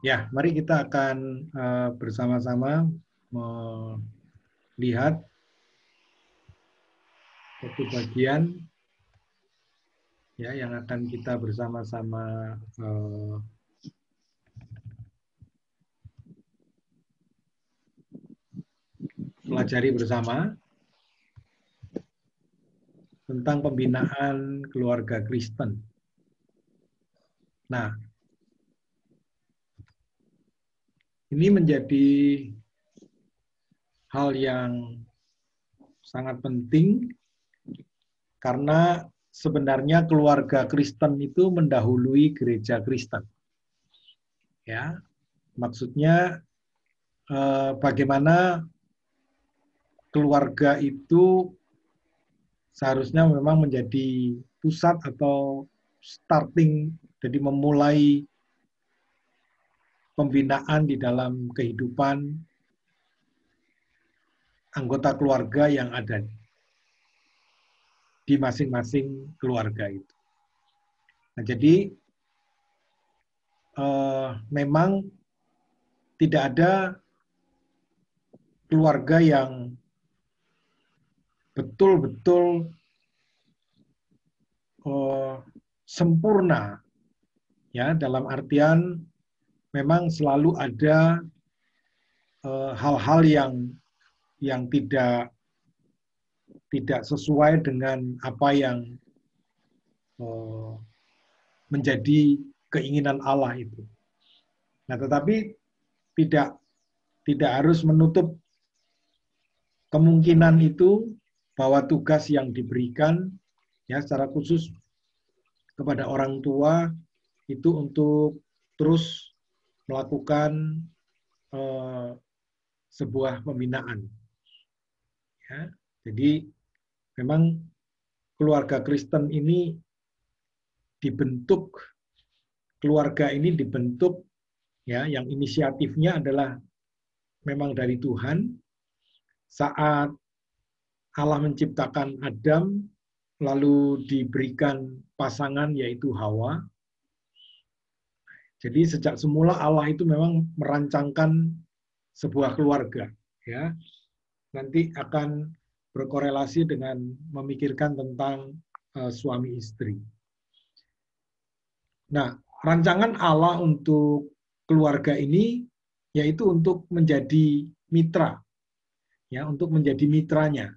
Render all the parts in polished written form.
Ya, mari kita akan bersama-sama melihat satu bagian ya yang akan kita bersama-sama pelajari bersama tentang pembinaan keluarga Kristen. Nah, ini menjadi hal yang sangat penting karena sebenarnya keluarga Kristen itu mendahului gereja Kristen. Ya, maksudnya bagaimana keluarga itu seharusnya memang menjadi pusat atau starting, jadi memulai pembinaan di dalam kehidupan anggota keluarga yang ada di masing-masing keluarga itu. Nah, jadi memang tidak ada keluarga yang betul-betul sempurna, ya, dalam artian memang selalu ada hal-hal yang tidak sesuai dengan apa yang menjadi keinginan Allah itu. Nah, tetapi tidak harus menutup kemungkinan itu bahwa tugas yang diberikan ya secara khusus kepada orang tua itu untuk terus melakukan sebuah pembinaan. Ya, jadi memang keluarga Kristen ini dibentuk, keluarga ini dibentuk ya, yang inisiatifnya adalah memang dari Tuhan. Saat Allah menciptakan Adam, lalu diberikan pasangan yaitu Hawa. Jadi sejak semula Allah itu memang merancangkan sebuah keluarga, ya. Nanti akan berkorelasi dengan memikirkan tentang suami istri. Nah, rancangan Allah untuk keluarga ini yaitu untuk menjadi mitra, ya, untuk menjadi mitranya,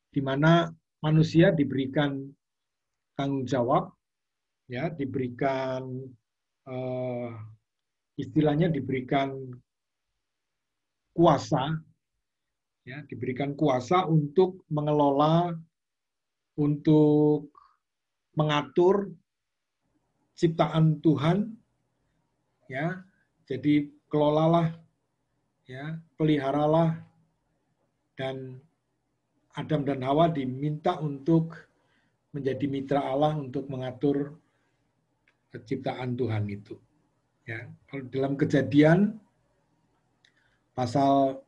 di mana manusia diberikan tanggung jawab, ya, diberikan istilahnya diberikan kuasa, ya, diberikan kuasa untuk mengelola, untuk mengatur ciptaan Tuhan, ya. Jadi kelolalah, ya, peliharalah, dan Adam dan Hawa diminta untuk menjadi mitra Allah untuk mengatur ciptaan Tuhan itu. Ya, kalau dalam Kejadian pasal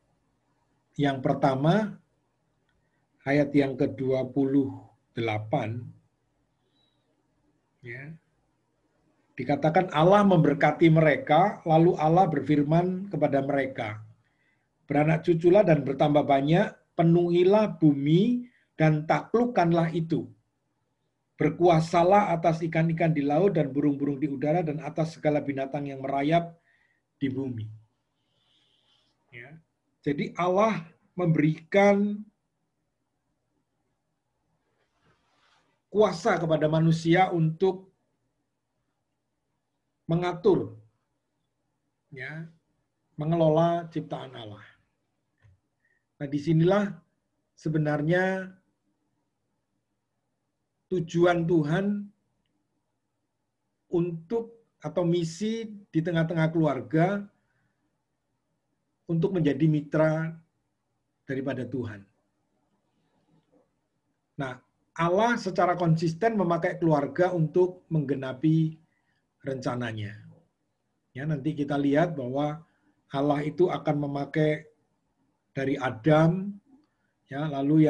yang pertama ayat yang ke-28, ya, dikatakan Allah memberkati mereka, lalu Allah berfirman kepada mereka, beranak cuculah dan bertambah banyak, penuhilah bumi dan taklukkanlah itu. Berkuasalah atas ikan-ikan di laut dan burung-burung di udara dan atas segala binatang yang merayap di bumi. Ya. Jadi Allah memberikan kuasa kepada manusia untuk mengatur, ya, mengelola ciptaan Allah. Nah, disinilah sebenarnya tujuan Tuhan untuk atau misi di tengah-tengah keluarga untuk menjadi mitra daripada Tuhan. Nah, Allah secara konsisten memakai keluarga untuk menggenapi rencananya. Ya, nanti kita lihat bahwa Allah itu akan memakai dari Adam, ya, lalu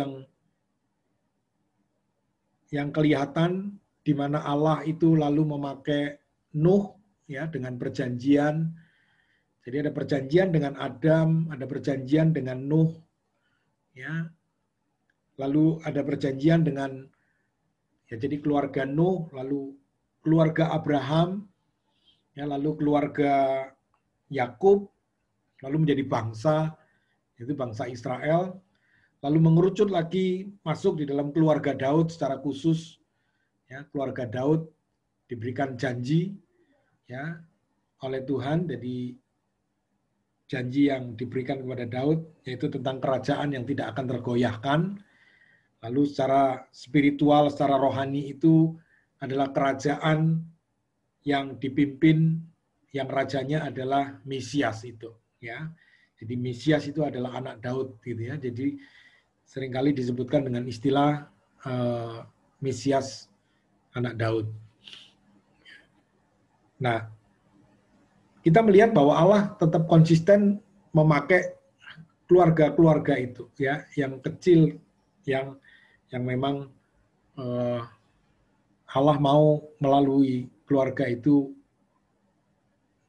yang kelihatan di mana Allah itu lalu memakai Nuh, ya, dengan perjanjian, Jadi ada perjanjian dengan Adam, ada perjanjian dengan Nuh, ya. Lalu ada perjanjian dengan ya jadi keluarga Nuh, lalu keluarga Abraham, ya, lalu keluarga Yakub, lalu menjadi bangsa, yaitu bangsa Israel, lalu mengerucut lagi masuk di dalam keluarga Daud secara khusus, ya, keluarga Daud diberikan janji, ya, oleh Tuhan, jadi janji yang diberikan kepada Daud yaitu tentang kerajaan yang tidak akan tergoyahkan. Lalu secara spiritual, secara rohani itu adalah kerajaan yang dipimpin, yang rajanya adalah Mesias itu, ya. Jadi Mesias itu adalah anak Daud gitu ya. Jadi seringkali disebutkan dengan istilah Mesias anak Daud. Nah, kita melihat bahwa Allah tetap konsisten memakai keluarga-keluarga itu, ya, yang kecil, yang memang Allah mau melalui keluarga itu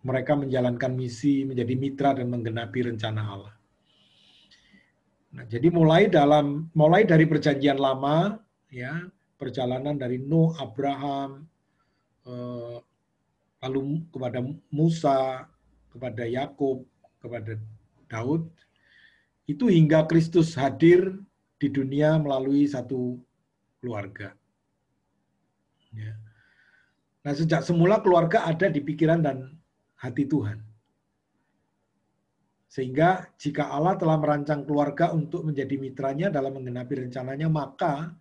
mereka menjalankan misi, menjadi mitra dan menggenapi rencana Allah. Nah, jadi mulai dari perjanjian lama, ya, perjalanan dari Nuh, Abraham, lalu kepada Musa, kepada Yakub, kepada Daud, itu hingga Kristus hadir di dunia melalui satu keluarga. Ya. Nah, sejak semula keluarga ada di pikiran dan hati Tuhan. Sehingga jika Allah telah merancang keluarga untuk menjadi mitranya dalam menggenapi rencananya, maka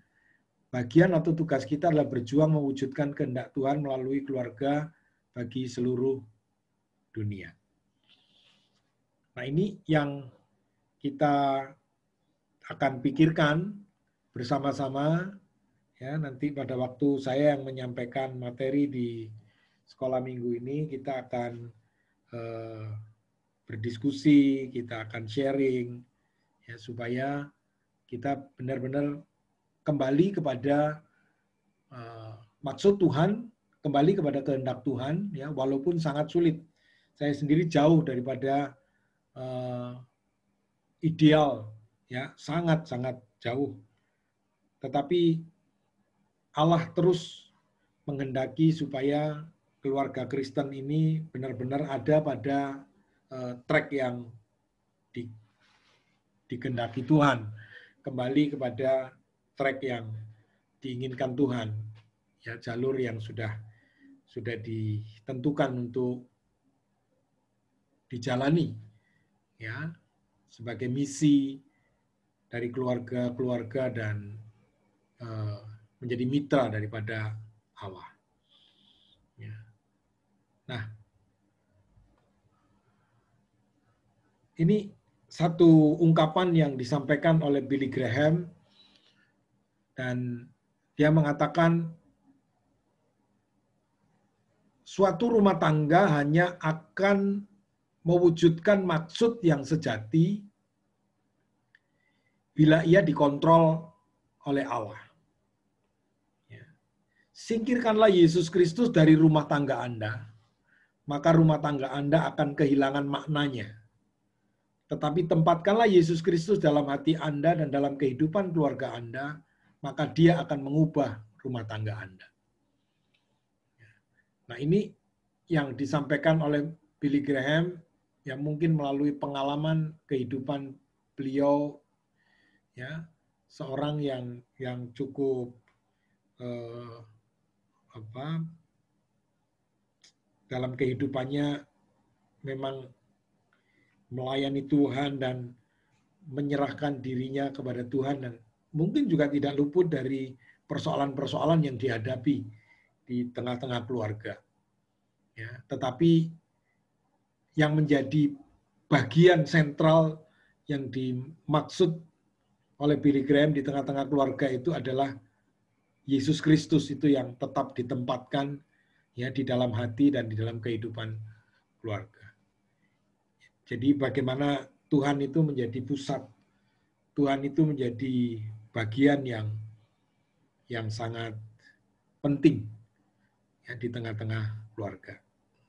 bagian atau tugas kita adalah berjuang mewujudkan kehendak Tuhan melalui keluarga bagi seluruh dunia. Nah, ini yang kita akan pikirkan bersama-sama, ya, nanti pada waktu saya yang menyampaikan materi di sekolah minggu ini, kita akan berdiskusi, kita akan sharing, ya, supaya kita benar-benar kembali kepada maksud Tuhan, kembali kepada kehendak Tuhan, ya, walaupun sangat sulit. Saya sendiri jauh daripada ideal, ya, sangat-sangat jauh. Tetapi Allah terus menghendaki supaya keluarga Kristen ini benar-benar ada pada track yang dikehendaki Tuhan, kembali kepada track yang diinginkan Tuhan, ya, jalur yang sudah ditentukan untuk dijalani, ya, sebagai misi dari keluarga-keluarga dan menjadi mitra daripada Allah. Ya. Nah, ini satu ungkapan yang disampaikan oleh Billy Graham, dan dia mengatakan suatu rumah tangga hanya akan mewujudkan maksud yang sejati bila ia dikontrol oleh Allah. Ya. Singkirkanlah Yesus Kristus dari rumah tangga Anda, maka rumah tangga Anda akan kehilangan maknanya. Tetapi tempatkanlah Yesus Kristus dalam hati Anda dan dalam kehidupan keluarga Anda, maka Dia akan mengubah rumah tangga Anda. Nah, ini yang disampaikan oleh Billy Graham, yang mungkin melalui pengalaman kehidupan beliau, ya, seorang yang cukup dalam kehidupannya memang melayani Tuhan dan menyerahkan dirinya kepada Tuhan, dan mungkin juga tidak luput dari persoalan-persoalan yang dihadapi di tengah-tengah keluarga. Ya, tetapi yang menjadi bagian sentral yang dimaksud oleh Billy Graham di tengah-tengah keluarga itu adalah Yesus Kristus itu yang tetap ditempatkan, ya, di dalam hati dan di dalam kehidupan keluarga. Jadi bagaimana Tuhan itu menjadi pusat, Tuhan itu menjadi bagian yang sangat penting, ya, di tengah-tengah keluarga.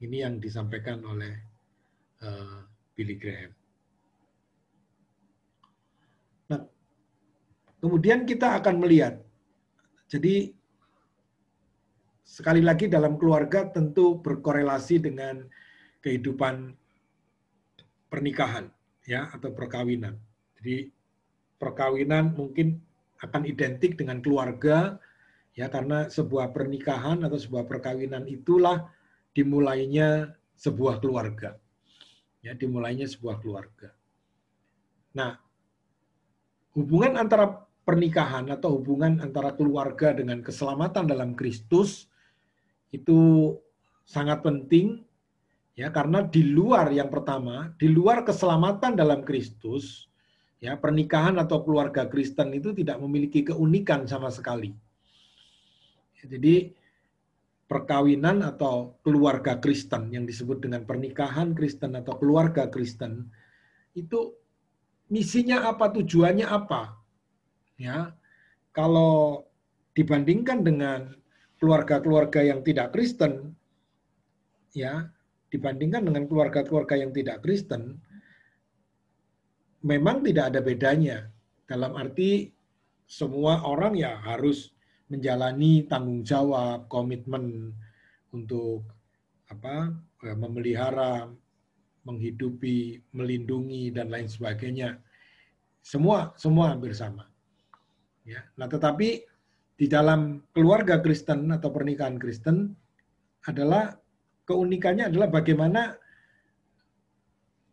Ini yang disampaikan oleh Billy Graham. Nah, kemudian kita akan melihat, jadi sekali lagi dalam keluarga tentu berkorelasi dengan kehidupan pernikahan, ya, atau perkawinan. Jadi perkawinan mungkin akan identik dengan keluarga, ya, karena sebuah pernikahan atau sebuah perkawinan itulah dimulainya sebuah keluarga, ya, dimulainya sebuah keluarga. Nah, hubungan antara pernikahan atau hubungan antara keluarga dengan keselamatan dalam Kristus itu sangat penting, ya, karena di luar, yang pertama, di luar keselamatan dalam Kristus, ya, pernikahan atau keluarga Kristen itu tidak memiliki keunikan sama sekali. Jadi perkawinan atau keluarga Kristen yang disebut dengan pernikahan Kristen atau keluarga Kristen itu misinya apa, tujuannya apa? Ya, kalau dibandingkan dengan keluarga-keluarga yang tidak Kristen, ya, dibandingkan dengan keluarga-keluarga yang tidak Kristen, memang tidak ada bedanya. Dalam arti semua orang ya harus menjalani tanggung jawab, komitmen untuk memelihara, menghidupi, melindungi dan lain sebagainya. Semua hampir sama. Ya. Nah, tetapi di dalam keluarga Kristen atau pernikahan Kristen adalah keunikannya adalah bagaimana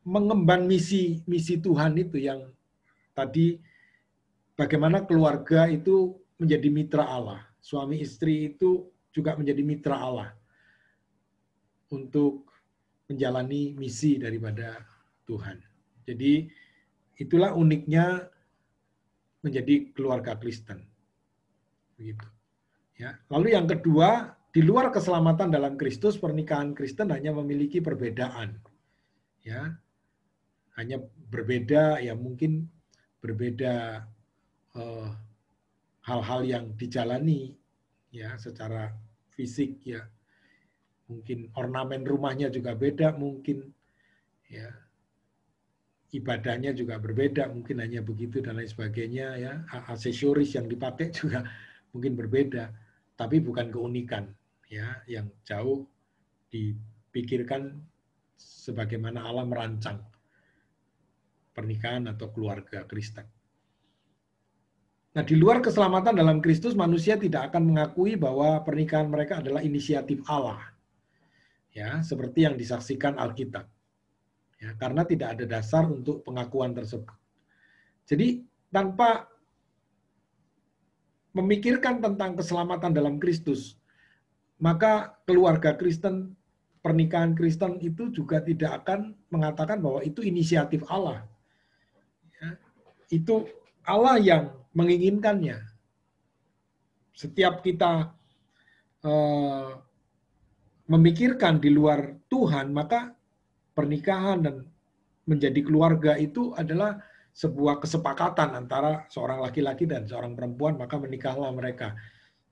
mengemban misi Tuhan itu yang tadi, bagaimana keluarga itu menjadi mitra Allah. Suami istri itu juga menjadi mitra Allah untuk menjalani misi daripada Tuhan. Jadi itulah uniknya menjadi keluarga Kristen. Begitu. Ya. Lalu yang kedua, di luar keselamatan dalam Kristus, pernikahan Kristen hanya memiliki perbedaan. Ya. Hanya berbeda, ya mungkin berbeda hal-hal yang dijalani, ya, secara fisik, ya. Mungkin ornamen rumahnya juga beda, mungkin, ya. Ibadahnya juga berbeda, mungkin hanya begitu dan lain sebagainya, ya. Aksesoris yang dipakai juga mungkin berbeda, tapi bukan keunikan, ya, yang jauh dipikirkan sebagaimana Allah merancang pernikahan atau keluarga Kristen. Nah, di luar keselamatan dalam Kristus, manusia tidak akan mengakui bahwa pernikahan mereka adalah inisiatif Allah, ya, seperti yang disaksikan Alkitab, ya, karena tidak ada dasar untuk pengakuan tersebut. Jadi tanpa memikirkan tentang keselamatan dalam Kristus, maka keluarga Kristen, pernikahan Kristen itu juga tidak akan mengatakan bahwa itu inisiatif Allah. Ya, itu Allah yang menginginkannya. Setiap kita memikirkan di luar Tuhan, maka pernikahan dan menjadi keluarga itu adalah sebuah kesepakatan antara seorang laki-laki dan seorang perempuan, maka menikahlah mereka.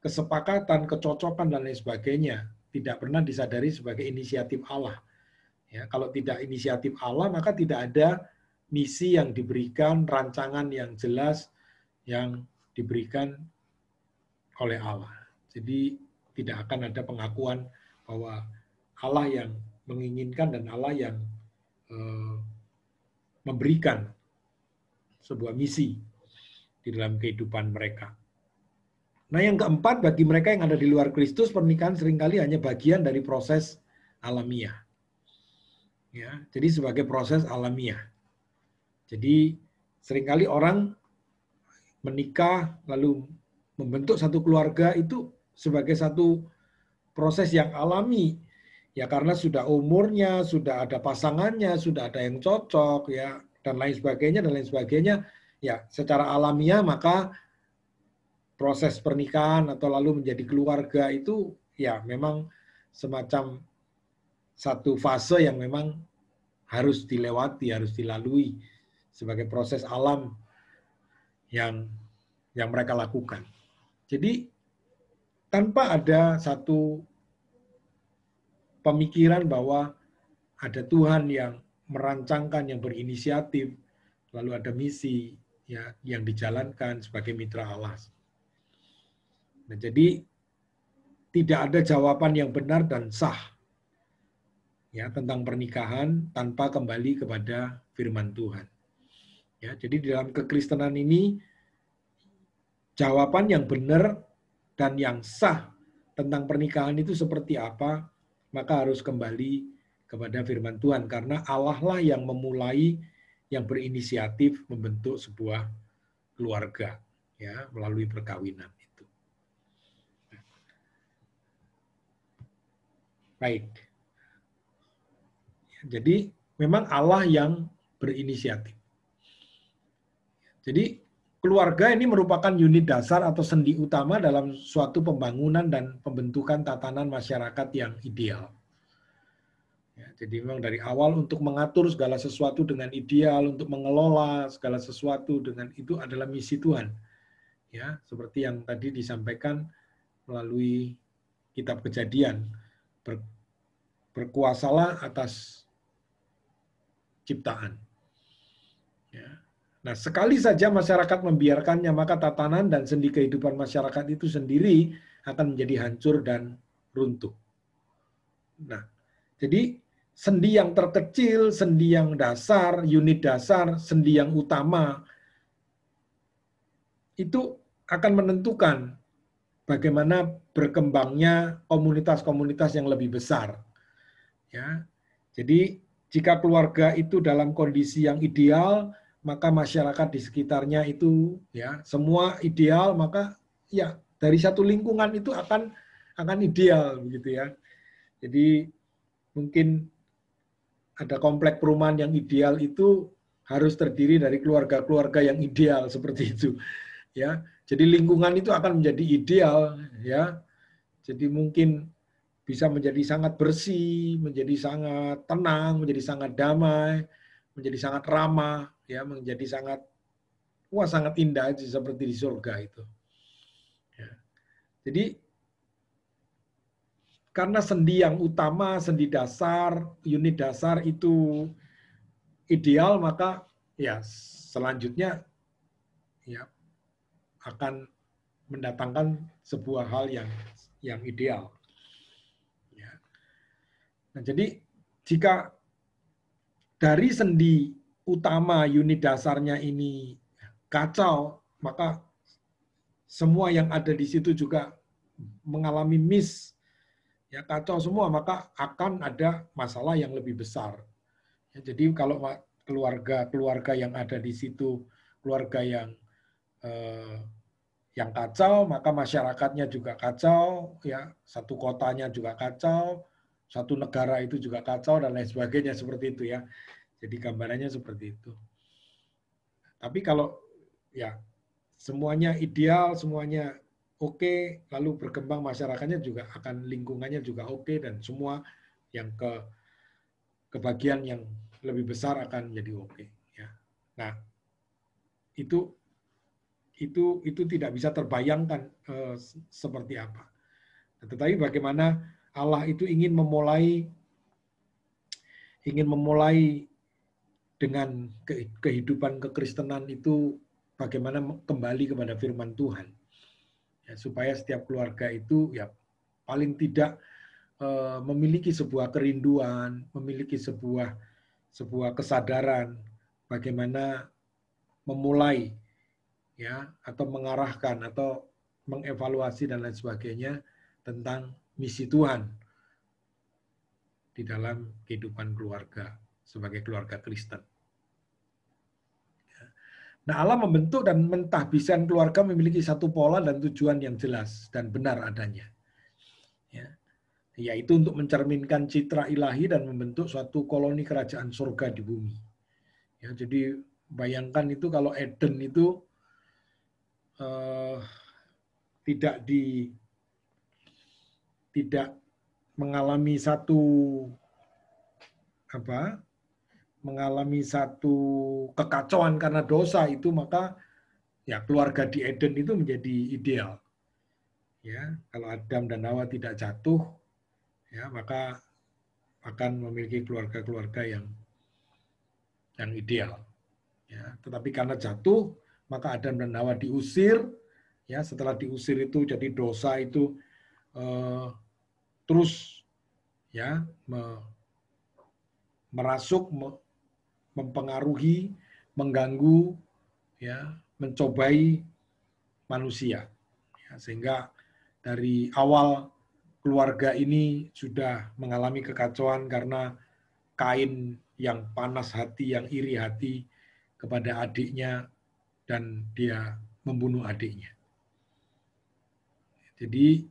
Kesepakatan, kecocokan, dan lain sebagainya tidak pernah disadari sebagai inisiatif Allah. Ya, kalau tidak inisiatif Allah, maka tidak ada misi yang diberikan, rancangan yang jelas yang diberikan oleh Allah. Jadi tidak akan ada pengakuan bahwa Allah yang menginginkan dan Allah yang memberikan sebuah misi di dalam kehidupan mereka. Nah, yang keempat, bagi mereka yang ada di luar Kristus, pernikahan seringkali hanya bagian dari proses alamiah. Ya, jadi sebagai proses alamiah. Jadi seringkali orang menikah lalu membentuk satu keluarga itu sebagai satu proses yang alami. Ya, karena sudah umurnya, sudah ada pasangannya, sudah ada yang cocok, ya, dan lain sebagainya. Ya, secara alamiah maka proses pernikahan atau lalu menjadi keluarga itu ya memang semacam satu fase yang memang harus dilewati, harus dilalui sebagai proses alam yang mereka lakukan. Jadi tanpa ada satu pemikiran bahwa ada Tuhan yang merancangkan, yang berinisiatif, lalu ada misi ya yang dijalankan sebagai mitra Allah. Nah, jadi tidak ada jawaban yang benar dan sah ya tentang pernikahan tanpa kembali kepada firman Tuhan. Ya, jadi di dalam kekristenan ini jawaban yang benar dan yang sah tentang pernikahan itu seperti apa, maka harus kembali kepada firman Tuhan karena Allah lah yang memulai, yang berinisiatif membentuk sebuah keluarga ya melalui perkawinan itu. Baik. Jadi memang Allah yang berinisiatif. Jadi keluarga ini merupakan unit dasar atau sendi utama dalam suatu pembangunan dan pembentukan tatanan masyarakat yang ideal. Ya, jadi memang dari awal untuk mengatur segala sesuatu dengan ideal, untuk mengelola segala sesuatu dengan itu adalah misi Tuhan. Ya, seperti yang tadi disampaikan melalui kitab Kejadian, berkuasalah atas ciptaan. Ya. Nah, sekali saja masyarakat membiarkannya, maka tatanan dan sendi kehidupan masyarakat itu sendiri akan menjadi hancur dan runtuh. Nah, jadi sendi yang terkecil, sendi yang dasar, unit dasar, sendi yang utama, itu akan menentukan bagaimana berkembangnya komunitas-komunitas yang lebih besar. Ya, jadi jika keluarga itu dalam kondisi yang ideal, maka masyarakat di sekitarnya itu ya semua ideal, maka ya dari satu lingkungan itu akan ideal begitu ya. Jadi mungkin ada komplek perumahan yang ideal itu harus terdiri dari keluarga-keluarga yang ideal seperti itu ya. Jadi lingkungan itu akan menjadi ideal ya. Jadi mungkin bisa menjadi sangat bersih, menjadi sangat tenang, menjadi sangat damai, menjadi sangat ramah, ya, menjadi sangat sangat indah seperti di surga itu. Ya. Jadi karena sendi yang utama, sendi dasar, unit dasar itu ideal, maka ya selanjutnya ya akan mendatangkan sebuah hal yang ideal. Ya. Nah, jadi jika dari sendi utama unit dasarnya ini kacau, maka semua yang ada di situ juga mengalami miss, ya kacau semua, maka akan ada masalah yang lebih besar. Ya, jadi kalau keluarga yang ada di situ keluarga yang kacau, maka masyarakatnya juga kacau, ya satu kotanya juga kacau, satu negara itu juga kacau dan lain sebagainya seperti itu ya. Jadi gambarannya seperti itu. Tapi kalau ya semuanya ideal, semuanya oke, lalu berkembang masyarakatnya juga akan lingkungannya juga oke dan semua yang kebagian yang lebih besar akan menjadi oke. Ya. Nah, itu tidak bisa terbayangkan seperti apa. Tetapi bagaimana Allah itu ingin memulai dengan kehidupan kekristenan itu bagaimana kembali kepada firman Tuhan. Ya, supaya setiap keluarga itu ya paling tidak memiliki sebuah kerinduan, memiliki sebuah kesadaran bagaimana memulai ya atau mengarahkan atau mengevaluasi dan lain sebagainya tentang misi Tuhan di dalam kehidupan keluarga sebagai keluarga Kristen. Nah, Allah membentuk dan mentahbiskan keluarga memiliki satu pola dan tujuan yang jelas dan benar adanya. Ya, yaitu untuk mencerminkan citra ilahi dan membentuk suatu koloni kerajaan surga di bumi. Ya, jadi bayangkan itu kalau Eden itu tidak mengalami satu kekacauan karena dosa itu, maka ya keluarga di Eden itu menjadi ideal. Ya, kalau Adam dan Hawa tidak jatuh, ya maka akan memiliki keluarga-keluarga yang yang ideal. Ya, tetapi karena jatuh, maka Adam dan Hawa diusir. Ya, setelah diusir itu jadi dosa itu terus ya merasuk, mempengaruhi, mengganggu, ya, mencobai manusia. Ya, sehingga dari awal keluarga ini sudah mengalami kekacauan karena Kain yang panas hati, yang iri hati kepada adiknya, dan dia membunuh adiknya. Jadi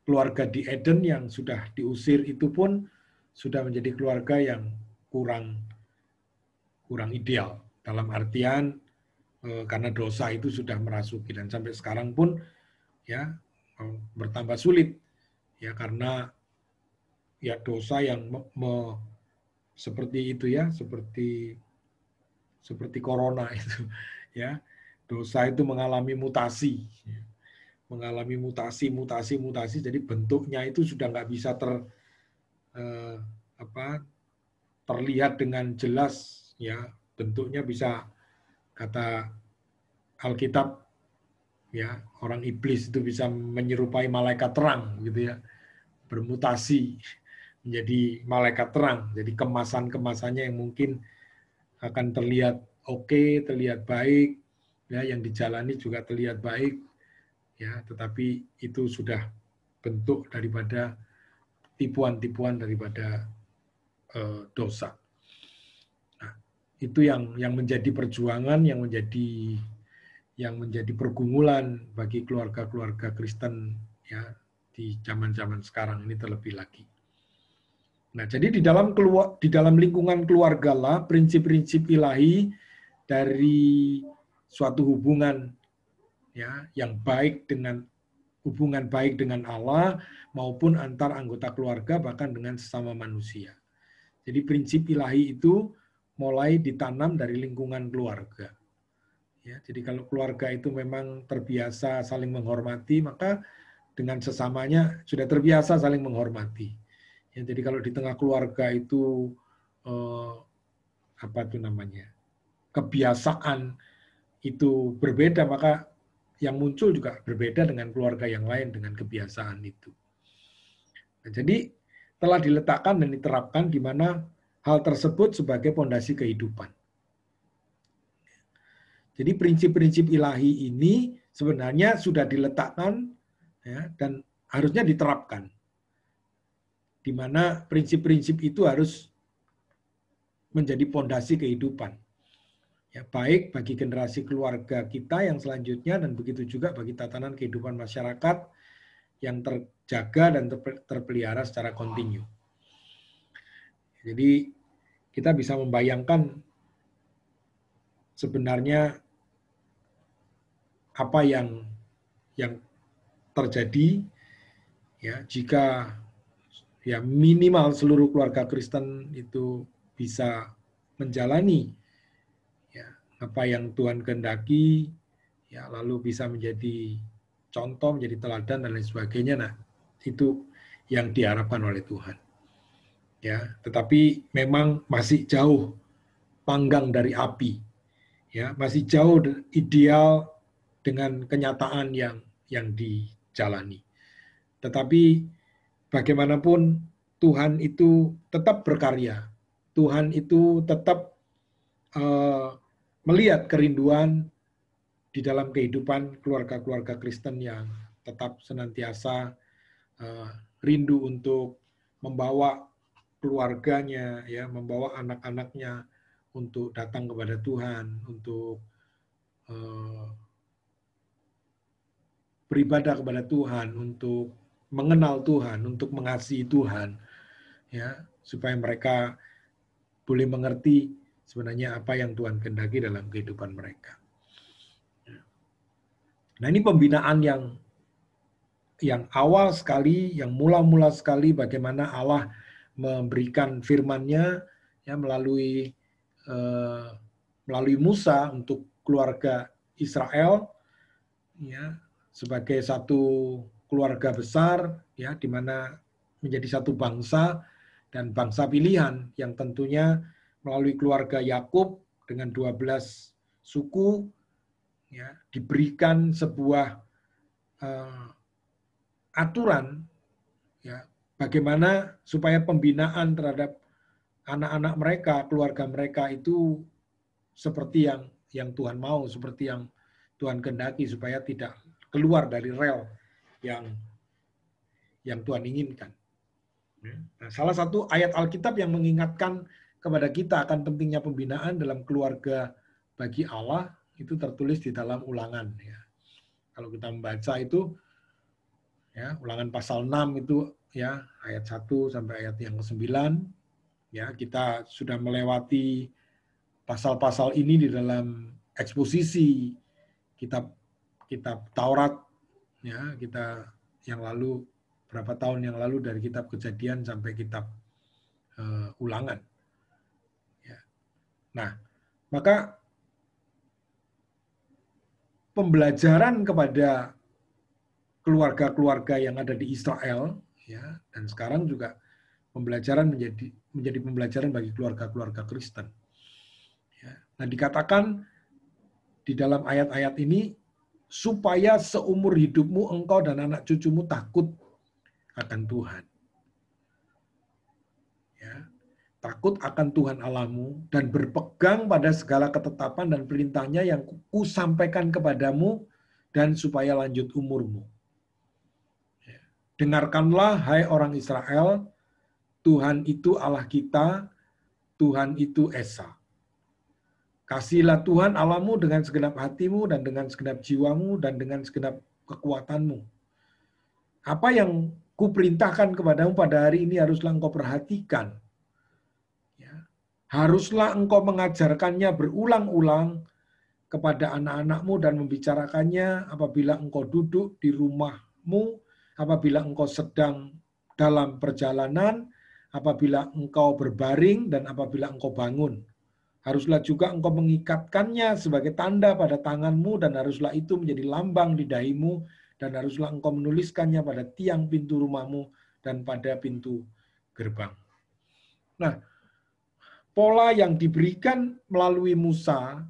keluarga di Eden yang sudah diusir itu pun sudah menjadi keluarga yang kurang ideal, dalam artian karena dosa itu sudah merasuki, dan sampai sekarang pun ya bertambah sulit ya, karena ya dosa yang seperti itu ya, seperti corona itu ya, dosa itu mengalami mutasi, jadi bentuknya itu sudah nggak bisa terlihat dengan jelas ya, bentuknya bisa, kata Alkitab ya, orang iblis itu bisa menyerupai malaikat terang gitu ya, bermutasi menjadi malaikat terang. Jadi kemasannya yang mungkin akan terlihat oke, terlihat baik, ya, yang dijalani juga terlihat baik, ya, tetapi itu sudah bentuk daripada tipuan-tipuan daripada dosa. Nah, itu yang menjadi perjuangan, yang menjadi pergumulan bagi keluarga-keluarga Kristen ya di zaman-zaman sekarang ini terlebih lagi. Nah, jadi di dalam lingkungan keluarga lah prinsip-prinsip ilahi dari suatu hubungan ya yang baik, dengan hubungan baik dengan Allah maupun antar anggota keluarga, bahkan dengan sesama manusia. Jadi prinsip ilahi itu mulai ditanam dari lingkungan keluarga. Ya, jadi kalau keluarga itu memang terbiasa saling menghormati, maka dengan sesamanya sudah terbiasa saling menghormati. Ya, jadi kalau di tengah keluarga itu kebiasaan itu berbeda, maka yang muncul juga berbeda dengan keluarga yang lain dengan kebiasaan itu. Nah, jadi telah diletakkan dan diterapkan di mana hal tersebut sebagai pondasi kehidupan. Jadi prinsip-prinsip ilahi ini sebenarnya sudah diletakkan ya, dan harusnya diterapkan. Di mana prinsip-prinsip itu harus menjadi pondasi kehidupan. Ya, baik bagi generasi keluarga kita yang selanjutnya, dan begitu juga bagi tatanan kehidupan masyarakat yang terjaga dan terpelihara secara kontinu. Jadi kita bisa membayangkan sebenarnya apa yang terjadi ya jika ya minimal seluruh keluarga Kristen itu bisa menjalani ya apa yang Tuhan kehendaki, ya lalu bisa menjadi contoh, menjadi teladan dan lain sebagainya. Nah, itu yang diharapkan oleh Tuhan. Ya, tetapi memang masih jauh panggang dari api. Ya, masih jauh ideal dengan kenyataan yang dijalani. Tetapi bagaimanapun Tuhan itu tetap berkarya. Tuhan itu tetap melihat kerinduan di dalam kehidupan keluarga-keluarga Kristen yang tetap senantiasa rindu untuk membawa keluarganya, ya, membawa anak-anaknya untuk datang kepada Tuhan, untuk beribadah kepada Tuhan, untuk mengenal Tuhan, untuk mengasihi Tuhan, ya, supaya mereka boleh mengerti sebenarnya apa yang Tuhan kehendaki dalam kehidupan mereka. Nah, ini pembinaan yang awal sekali, yang mula-mula sekali, bagaimana Allah memberikan firman-Nya ya melalui Musa untuk keluarga Israel ya, sebagai satu keluarga besar ya, di mana menjadi satu bangsa dan bangsa pilihan yang tentunya melalui keluarga Yakub dengan 12 suku ya, diberikan sebuah aturan ya, bagaimana supaya pembinaan terhadap anak-anak mereka, keluarga mereka itu seperti yang Tuhan mau, seperti yang Tuhan kehendaki supaya tidak keluar dari rel yang Tuhan inginkan. Nah, salah satu ayat Alkitab yang mengingatkan kepada kita akan pentingnya pembinaan dalam keluarga bagi Allah itu tertulis di dalam Ulangan. Ya. Kalau kita membaca itu, ya, Ulangan pasal 6 itu ya ayat 1 sampai ayat yang ke-9, ya kita sudah melewati pasal-pasal ini di dalam eksposisi kitab Taurat, ya kita yang lalu berapa tahun yang lalu dari kitab Kejadian sampai kitab Ulangan. Ya. Nah, maka pembelajaran kepada keluarga-keluarga yang ada di Israel, ya, dan sekarang juga pembelajaran menjadi pembelajaran bagi keluarga-keluarga Kristen. Ya. Nah, dikatakan di dalam ayat-ayat ini supaya seumur hidupmu engkau dan anak cucumu takut akan Tuhan. Ya. Takut akan Tuhan Allahmu dan berpegang pada segala ketetapan dan perintahnya yang kusampaikan kepadamu dan supaya lanjut umurmu. Ya. Dengarkanlah hai orang Israel, Tuhan itu Allah kita, Tuhan itu Esa. Kasihilah Tuhan Allahmu dengan segenap hatimu dan dengan segenap jiwamu dan dengan segenap kekuatanmu. Apa yang kuperintahkan kepadamu pada hari ini haruslah engkau perhatikan. Ya. Haruslah engkau mengajarkannya berulang-ulang kepada anak-anakmu dan membicarakannya apabila engkau duduk di rumahmu, apabila engkau sedang dalam perjalanan, apabila engkau berbaring, dan apabila engkau bangun. Haruslah juga engkau mengikatkannya sebagai tanda pada tanganmu, dan haruslah itu menjadi lambang di dahimu, dan haruslah engkau menuliskannya pada tiang pintu rumahmu dan pada pintu gerbang. Nah, pola yang diberikan melalui Musa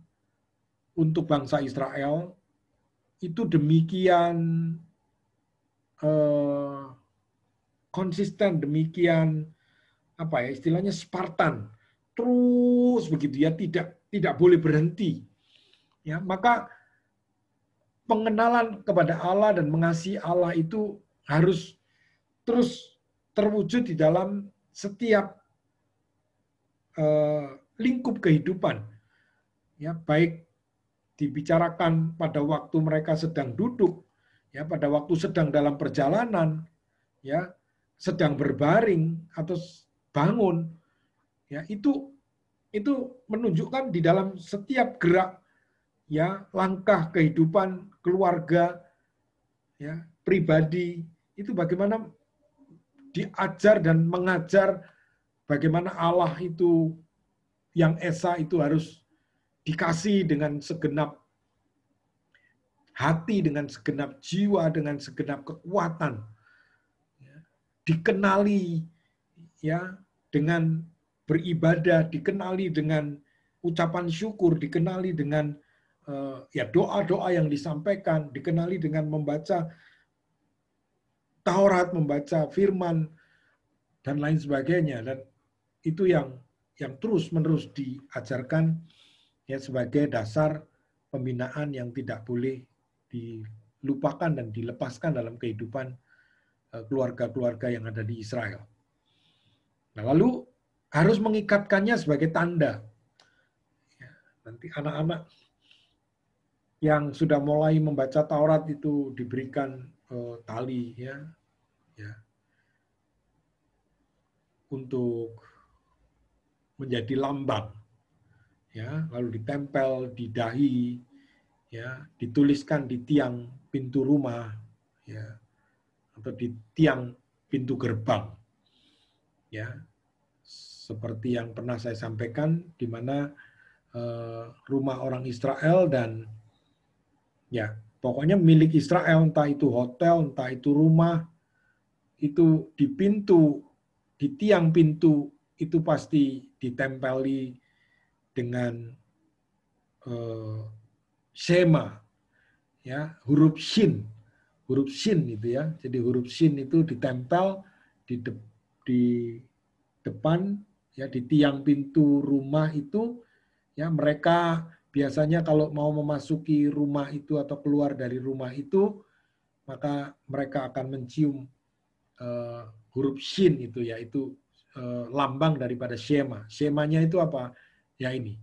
untuk bangsa Israel itu demikian konsisten, demikian apa ya istilahnya Spartan, terus begitu ya, tidak boleh berhenti. Ya, maka pengenalan kepada Allah dan mengasihi Allah itu harus terus terwujud di dalam setiap lingkup kehidupan. Ya, baik dibicarakan pada waktu mereka sedang duduk, ya, pada waktu sedang dalam perjalanan, ya, sedang berbaring atau bangun, ya, itu menunjukkan di dalam setiap gerak, ya, langkah kehidupan keluarga, ya, pribadi itu bagaimana diajar dan mengajar bagaimana Allah itu yang Esa itu harus dikasih dengan segenap hati, dengan segenap jiwa, dengan segenap kekuatan, ya, dikenali ya dengan beribadah, dikenali dengan ucapan syukur, dikenali dengan ya doa-doa yang disampaikan, dikenali dengan membaca Taurat, membaca firman dan lain sebagainya, dan itu yang terus-menerus diajarkan ya sebagai dasar pembinaan yang tidak boleh dilupakan dan dilepaskan dalam kehidupan keluarga-keluarga yang ada di Israel. Nah, lalu harus mengikatkannya sebagai tanda. Ya, nanti anak-anak yang sudah mulai membaca Taurat itu diberikan tali, ya untuk menjadi lambang, ya, lalu ditempel di dahi, ya, dituliskan di tiang pintu rumah, ya, atau di tiang pintu gerbang, ya, seperti yang pernah saya sampaikan, di mana rumah orang Israel dan ya pokoknya milik Israel, entah itu hotel, entah itu rumah, itu di pintu di tiang pintu itu pasti ditempeli dengan shema, ya, huruf shin itu ya. Jadi huruf shin itu ditempel di depan, ya, di tiang pintu rumah itu, ya. Mereka biasanya kalau mau memasuki rumah itu atau keluar dari rumah itu, maka mereka akan mencium huruf shin itu, yaitu lambang daripada shema. Shemanya itu apa? Ya ini.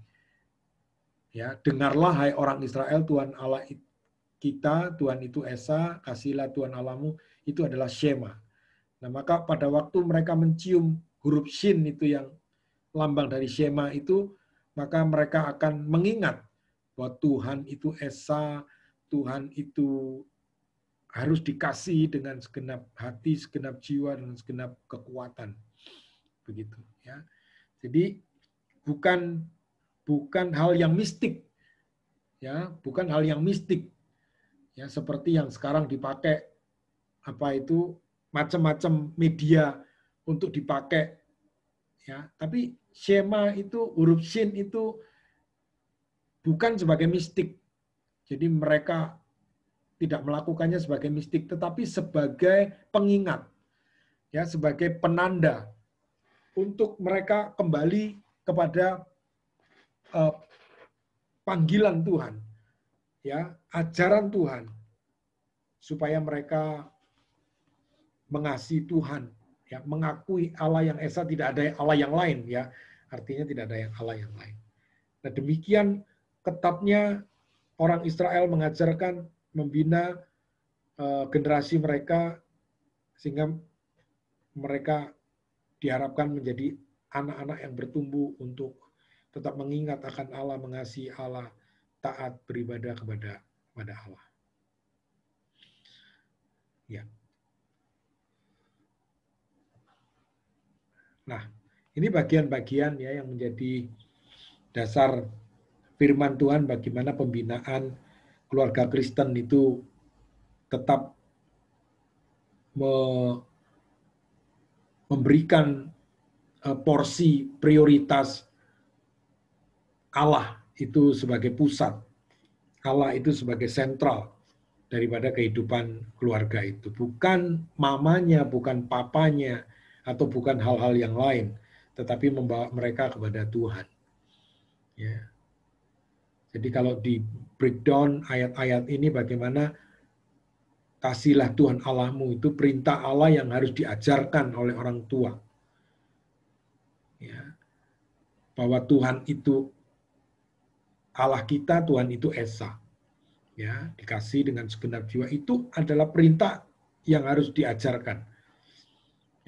Ya, dengarlah hai orang Israel, Tuhan Allah kita, Tuhan itu Esa, kasihlah Tuhan Allahmu, itu adalah shema. Nah, maka pada waktu mereka mencium huruf shin itu yang lambang dari shema itu, maka mereka akan mengingat bahwa Tuhan itu Esa, Tuhan itu harus dikasih dengan segenap hati, segenap jiwa, dan segenap kekuatan. Begitu, ya. Jadi bukan hal yang mistik, ya, bukan hal yang mistik, ya, seperti yang sekarang dipakai macam-macam media untuk dipakai, ya. Tapi shema itu, huruf shin itu bukan sebagai mistik. Jadi mereka tidak melakukannya sebagai mistik, tetapi sebagai pengingat, ya, sebagai penanda untuk mereka kembali kepada panggilan Tuhan, ya, ajaran Tuhan, supaya mereka mengasihi Tuhan, ya, mengakui Allah yang Esa, tidak ada Allah yang lain, ya, artinya tidak ada Allah yang lain. Nah, demikian ketatnya orang Israel mengajarkan, membina generasi mereka, sehingga mereka diharapkan menjadi anak-anak yang bertumbuh untuk tetap mengingat akan Allah, mengasihi Allah, taat beribadah kepada Allah. Ya. Nah, ini bagian-bagian, ya, yang menjadi dasar firman Tuhan bagaimana pembinaan keluarga Kristen itu tetap memberikan porsi prioritas Allah itu sebagai pusat, Allah itu sebagai sentral daripada kehidupan keluarga itu. Bukan mamanya, bukan papanya, atau bukan hal-hal yang lain, tetapi membawa mereka kepada Tuhan. Ya. Jadi kalau di breakdown ayat-ayat ini bagaimana kasihlah Tuhan Allahmu, itu perintah Allah yang harus diajarkan oleh orang tua. Ya. Bahwa Tuhan itu Allah kita, Tuhan itu Esa. Ya, dikasih dengan segenap jiwa, itu adalah perintah yang harus diajarkan.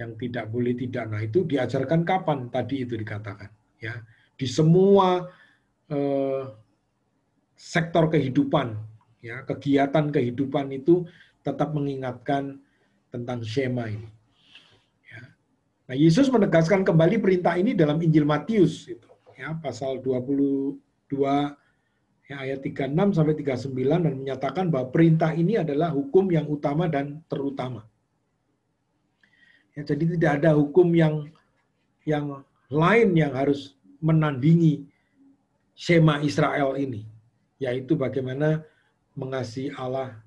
Yang tidak boleh tidak. Nah, itu diajarkan kapan? Tadi itu dikatakan, ya. Di semua sektor kehidupan, ya, kegiatan kehidupan itu tetap mengingatkan tentang shema ini. Ya. Nah, Yesus menegaskan kembali perintah ini dalam Injil Matius, itu, ya, pasal 22, ya, ayat 36 sampai 39, dan menyatakan bahwa perintah ini adalah hukum yang utama dan terutama. Ya, jadi tidak ada hukum yang lain yang harus menandingi shema Israel ini, yaitu bagaimana mengasihi Allah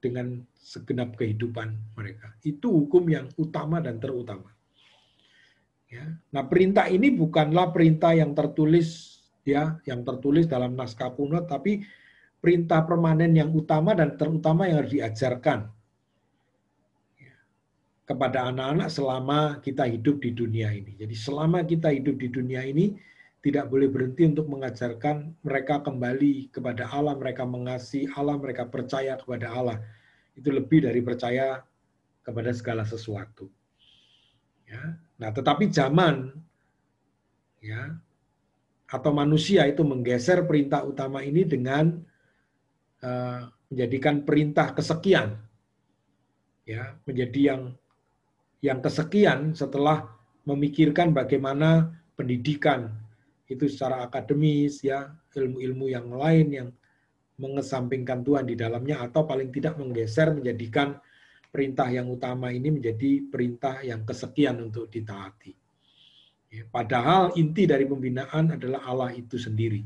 dengan segenap kehidupan mereka. Itu hukum yang utama dan terutama. Ya. Nah, perintah ini bukanlah perintah yang tertulis, ya, yang tertulis dalam naskah kuno, tapi perintah permanen yang utama dan terutama yang harus diajarkan kepada anak-anak selama kita hidup di dunia ini. Jadi selama kita hidup di dunia ini, tidak boleh berhenti untuk mengajarkan mereka kembali kepada Allah, mereka mengasihi Allah, mereka percaya kepada Allah. Itu lebih dari percaya kepada segala sesuatu. Ya. Nah, tetapi zaman, ya, atau manusia itu menggeser perintah utama ini dengan menjadikan perintah kesekian, ya, menjadi yang kesekian setelah memikirkan bagaimana pendidikan itu secara akademis, ya, ilmu-ilmu yang lain yang mengesampingkan Tuhan di dalamnya, atau paling tidak menggeser menjadikan perintah yang utama ini menjadi perintah yang kesekian untuk ditaati. Padahal inti dari pembinaan adalah Allah itu sendiri.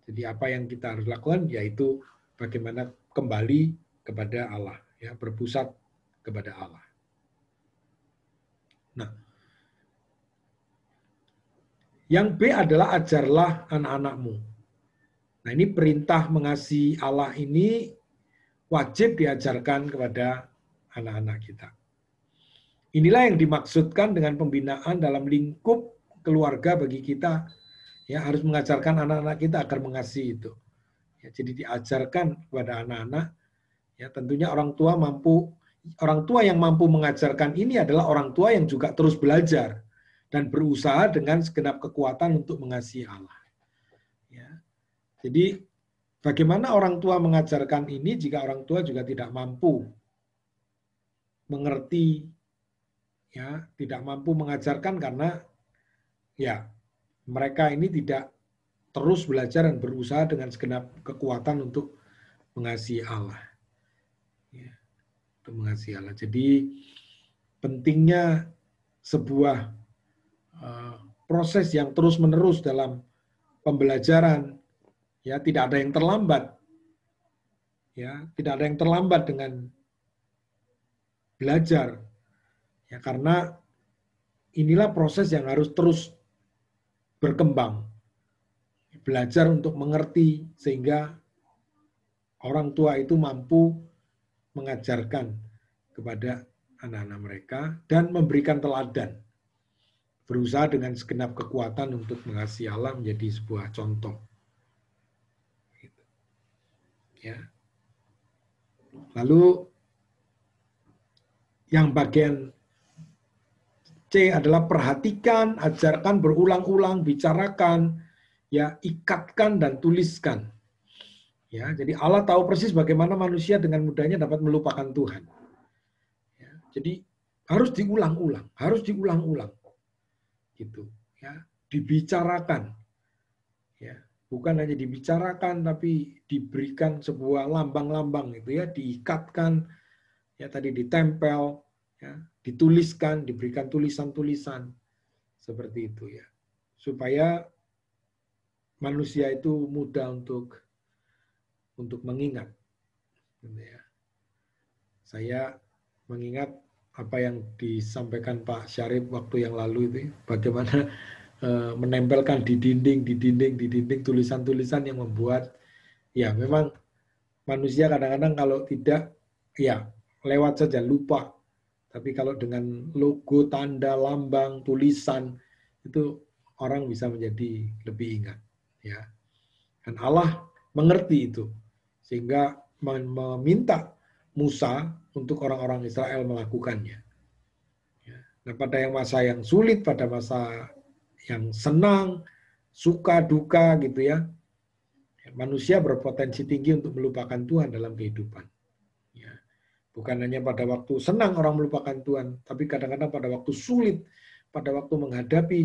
Jadi apa yang kita harus lakukan yaitu bagaimana kembali kepada Allah, ya, berpusat kepada Allah. Nah, yang B adalah ajarlah anak-anakmu. Nah, ini perintah mengasihi Allah ini wajib diajarkan kepada anak-anak kita. Inilah yang dimaksudkan dengan pembinaan dalam lingkup keluarga bagi kita. Ya, harus mengajarkan anak-anak kita agar mengasihi itu. Ya, jadi diajarkan kepada anak-anak. Ya, tentunya orang tua yang mampu mengajarkan ini adalah orang tua yang juga terus belajar dan berusaha dengan segenap kekuatan untuk mengasihi Allah. Ya, jadi bagaimana orang tua mengajarkan ini jika orang tua juga tidak mampu mengerti, ya, tidak mampu mengajarkan karena ya mereka ini tidak terus belajar dan berusaha dengan segenap kekuatan untuk mengasihi Allah. Ya, untuk mengasihi Allah. Jadi pentingnya sebuah proses yang terus-menerus dalam pembelajaran, ya, tidak ada yang terlambat. Ya, tidak ada yang terlambat dengan belajar. Ya, karena inilah proses yang harus terus berkembang. Belajar untuk mengerti sehingga orang tua itu mampu mengajarkan kepada anak-anak mereka dan memberikan teladan. Berusaha dengan segenap kekuatan untuk mengasihi Allah menjadi sebuah contoh. Ya. Lalu yang bagian C adalah perhatikan, ajarkan berulang-ulang, bicarakan, ya, ikatkan dan tuliskan. Ya, jadi Allah tahu persis bagaimana manusia dengan mudahnya dapat melupakan Tuhan. Ya, jadi harus diulang-ulang, gitu. Ya, dibicarakan. Ya, bukan hanya dibicarakan, tapi diberikan sebuah lambang-lambang, gitu ya, diikatkan, ya, tadi ditempel, ya, dituliskan, diberikan tulisan-tulisan seperti itu, ya, supaya manusia itu mudah untuk mengingat. Saya mengingat apa yang disampaikan Pak Syarif waktu yang lalu itu, bagaimana menempelkan di dinding tulisan-tulisan yang membuat, ya, memang manusia kadang-kadang kalau tidak, ya, lewat saja, lupa. Tapi kalau dengan logo, tanda, lambang, tulisan, itu orang bisa menjadi lebih ingat. Ya. Dan Allah mengerti itu, sehingga meminta Musa untuk orang-orang Israel melakukannya. Nah, pada masa yang sulit, pada masa yang senang, suka, duka, gitu ya, manusia berpotensi tinggi untuk melupakan Tuhan dalam kehidupan. Ya. Bukan hanya pada waktu senang orang melupakan Tuhan, tapi kadang-kadang pada waktu sulit, pada waktu menghadapi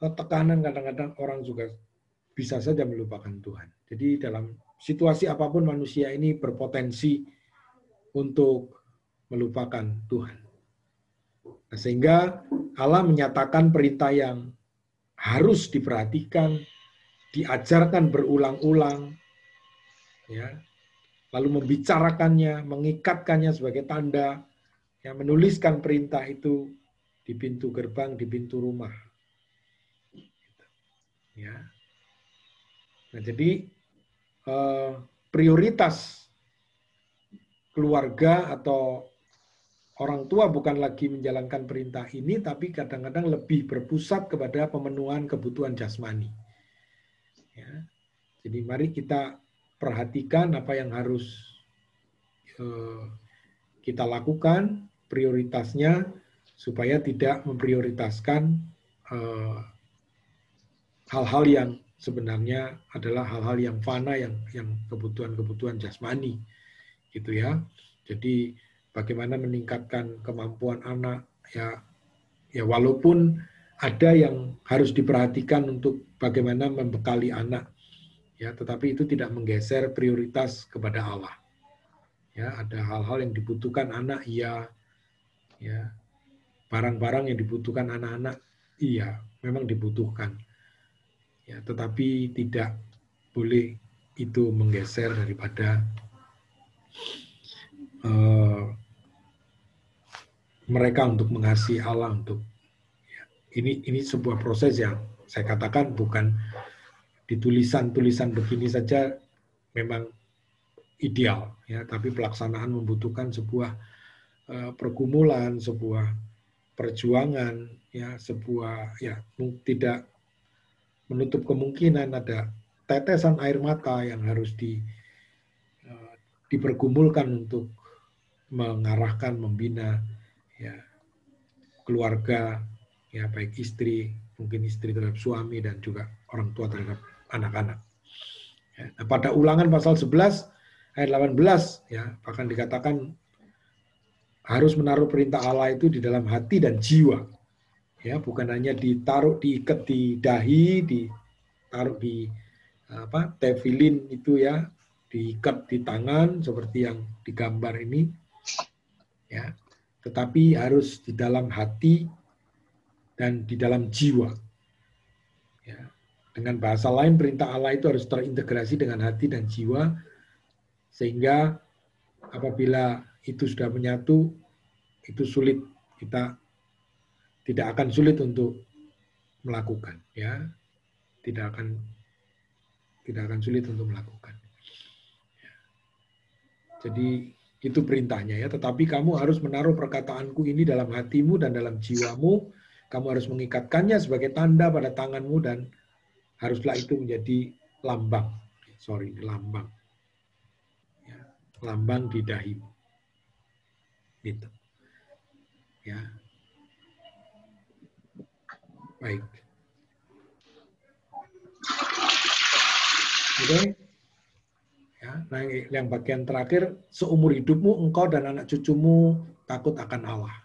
tekanan, kadang-kadang orang juga bisa saja melupakan Tuhan. Jadi dalam situasi apapun manusia ini berpotensi untuk melupakan Tuhan. Nah, sehingga Allah menyatakan perintah yang harus diperhatikan, diajarkan berulang-ulang, ya, lalu membicarakannya, mengikatkannya sebagai tanda, ya, menuliskan perintah itu di pintu gerbang, di pintu rumah. Ya. Nah, jadi prioritas keluarga atau orang tua bukan lagi menjalankan perintah ini, tapi kadang-kadang lebih berpusat kepada pemenuhan kebutuhan jasmani. Ya. Jadi mari kita perhatikan apa yang harus kita lakukan, prioritasnya, supaya tidak memprioritaskan hal-hal yang sebenarnya adalah hal-hal yang fana, yang kebutuhan-kebutuhan jasmani, gitu ya. Jadi bagaimana meningkatkan kemampuan anak, ya walaupun ada yang harus diperhatikan untuk bagaimana membekali anak, ya, tetapi itu tidak menggeser prioritas kepada Allah. Ya, ada hal-hal yang dibutuhkan anak, iya. Ya, barang-barang yang dibutuhkan anak-anak, iya, memang dibutuhkan. Ya, tetapi tidak boleh itu menggeser daripada mereka untuk mengasihi Allah, untuk ya, ini sebuah proses yang saya katakan bukan di tulisan-tulisan begini saja memang ideal, ya, tapi pelaksanaan membutuhkan sebuah pergumulan, sebuah perjuangan, ya, sebuah ya tidak menutup kemungkinan ada tetesan air mata yang harus dipergumulkan untuk mengarahkan, membina ya keluarga, ya baik istri, mungkin istri terhadap suami dan juga orang tua terhadap anak-anak. Ya, nah, pada Ulangan pasal 11 ayat 18 ya bahkan dikatakan harus menaruh perintah Allah itu di dalam hati dan jiwa. Ya, bukan hanya ditaruh, diikat di dahi, ditaruh di tefilin itu ya, diikat di tangan seperti yang digambar ini. Ya, tetapi harus di dalam hati dan di dalam jiwa. Ya. Dengan bahasa lain, perintah Allah itu harus terintegrasi dengan hati dan jiwa, sehingga apabila itu sudah menyatu, itu sulit, kita tidak akan sulit untuk melakukan. Ya, tidak akan sulit untuk melakukan. Jadi itu perintahnya ya. Tetapi kamu harus menaruh perkataanku ini dalam hatimu dan dalam jiwamu. Kamu harus mengikatkannya sebagai tanda pada tanganmu dan haruslah itu menjadi lambang. Lambang. Ya, lambang di dahimu. Gitu. Ya. Baik. Oke. Ya, nah yang bagian terakhir, seumur hidupmu engkau dan anak cucumu takut akan Allah.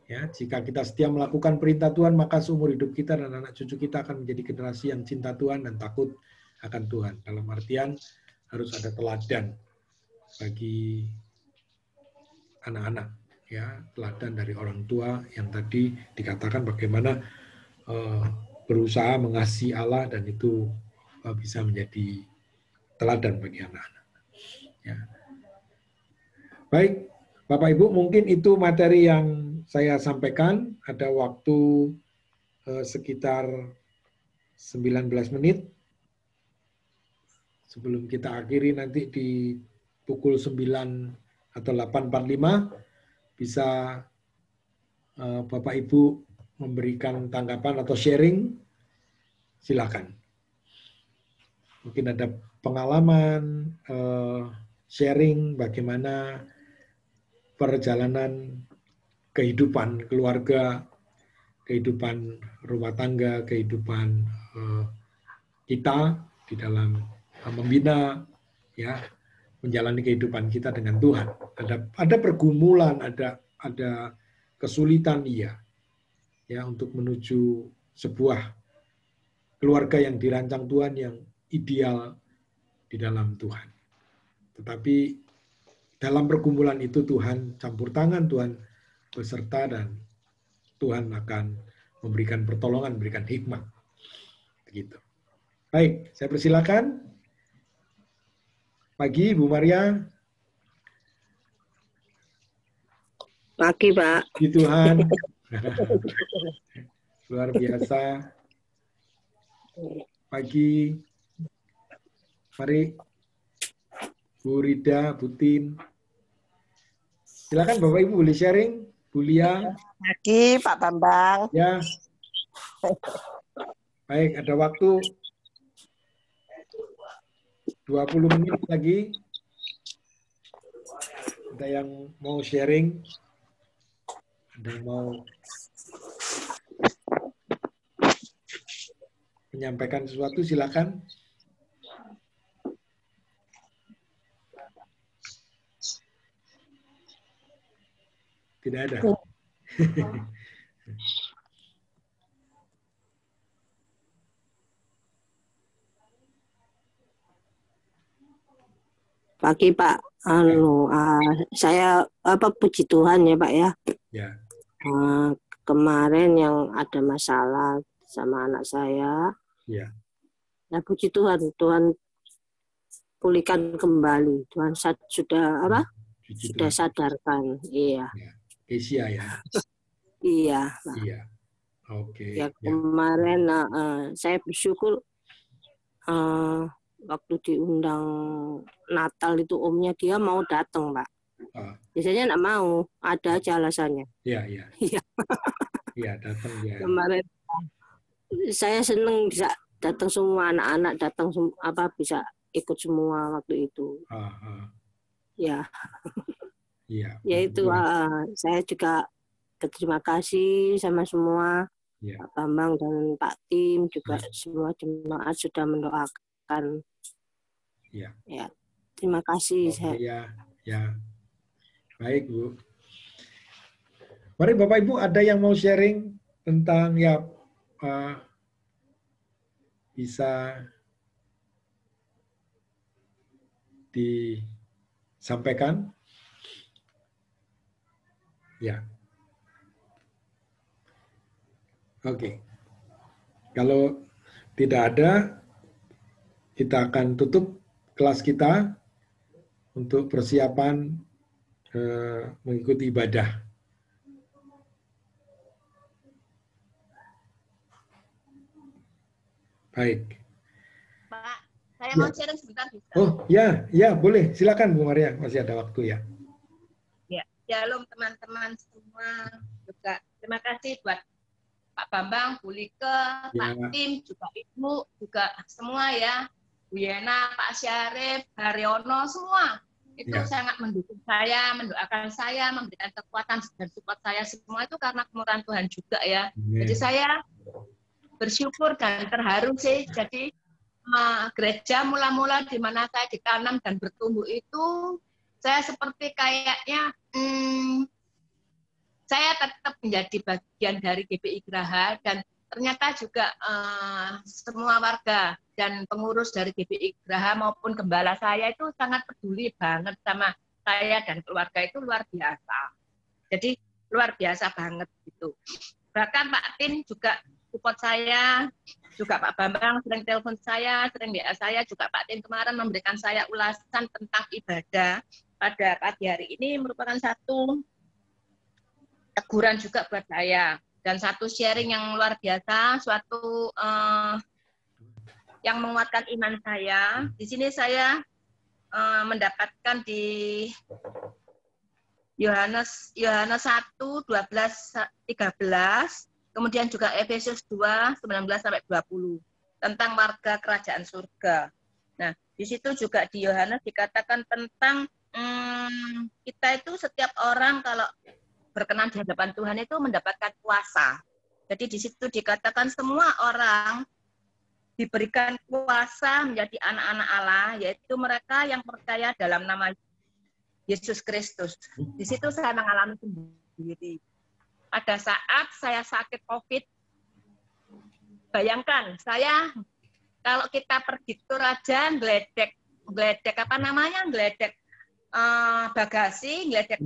Ya, jika kita setia melakukan perintah Tuhan, maka seumur hidup kita dan anak cucu kita akan menjadi generasi yang cinta Tuhan dan takut akan Tuhan. Dalam artian harus ada teladan bagi anak-anak, ya, teladan dari orang tua yang tadi dikatakan bagaimana berusaha mengasihi Allah dan itu bisa menjadi teladan bagi anak-anak. Ya. Baik, Bapak Ibu, mungkin itu materi yang saya sampaikan. Ada waktu sekitar 19 menit sebelum kita akhiri nanti di pukul 9 atau 8.45 bisa Bapak Ibu memberikan tanggapan atau sharing, silakan. Mungkin ada pengalaman, sharing bagaimana perjalanan kehidupan keluarga, kehidupan rumah tangga, kehidupan kita di dalam membina, ya, menjalani kehidupan kita dengan Tuhan. Ada pergumulan, ada kesulitan, iya, ya, untuk menuju sebuah keluarga yang dirancang Tuhan yang ideal di dalam Tuhan. Tetapi dalam pergumulan itu Tuhan campur tangan, Tuhan beserta, dan Tuhan akan memberikan pertolongan, memberikan hikmat. Begitu. Baik, saya persilakan. Pagi, Bu Maria. Pagi, Pak. Di Tuhan. Luar biasa. Pagi. Mari. Bu Rida, Bu Tin. Silakan Bapak Ibu boleh sharing. Bu Lia. Pagi, Pak Bambang. Ya. Baik, ada waktu 20 menit lagi. Ada yang mau sharing? Ada yang mau menyampaikan sesuatu, silakan. Tidak ada. Pagi, Pak. Saya puji Tuhan ya Pak ya. Ya. Kemarin yang ada masalah sama anak saya. Ya. Ya puji Tuhan, Tuhan pulihkan kembali. Tuhan sudah sudah sadarkan. Iya. Ya. Kesia ya. Iya. Iya. Oke. Ya kemarin saya bersyukur waktu diundang Natal itu omnya dia mau datang Pak. Biasanya nggak mau, ada aja alasannya. Iya, iya. Iya. Iya, datang ya. Kemarin saya seneng bisa datang semua anak-anak datang bisa ikut semua waktu itu. Ya. Iya. Ya itu saya juga terima kasih sama semua Pak Bambang dan Pak Tim juga semua jemaat sudah mendoakan. Ya. Ya. Terima kasih. Ya. Baik, Bu. Mari Bapak Ibu ada yang mau sharing tentang bisa disampaikan? Ya. Oke. Kalau tidak ada, kita akan tutup kelas kita untuk persiapan mengikuti ibadah. Baik. Pak, saya mau sharing sebentar bisa? Oh, ya, boleh. Silakan Bu Maria, masih ada waktu ya. Ya, shalom teman-teman semua. Juga terima kasih buat Pak Bambang, Bu Like, Pak Tim, juga Ibu, juga semua ya. Bu Yena, Pak Syarif, Haryono, semua. Itu sangat mendukung saya, mendoakan saya, memberikan kekuatan dan support saya semua itu karena kemurahan Tuhan juga ya. Jadi saya bersyukur dan terharu sih. Jadi gereja mula-mula di mana saya ditanam dan bertumbuh itu, saya seperti kayaknya saya tetap menjadi bagian dari GBI Graha dan ternyata juga semua warga dan pengurus dari GBI Graha maupun gembala saya itu sangat peduli banget sama saya dan keluarga itu luar biasa. Jadi luar biasa banget gitu. Bahkan Pak Tim juga support saya, juga Pak Bambang sering telepon saya, sering WA saya, juga Pak Tim kemarin memberikan saya ulasan tentang ibadah pada pagi hari ini merupakan satu teguran juga buat saya dan satu sharing yang luar biasa, suatu yang menguatkan iman saya. Di sini saya mendapatkan di Yohanes 1, 12, 13, kemudian juga Efesus 2, 19-20 tentang warga kerajaan surga. Nah, di situ juga di Yohanes dikatakan tentang kita itu setiap orang kalau berkenan di hadapan Tuhan itu mendapatkan kuasa. Jadi di situ dikatakan semua orang diberikan kuasa menjadi anak-anak Allah, yaitu mereka yang percaya dalam nama Yesus Kristus. Di situ saya mengalami sendiri. Pada saat saya sakit COVID, bayangkan saya kalau kita pergi tur aja geledek bagasi, geledek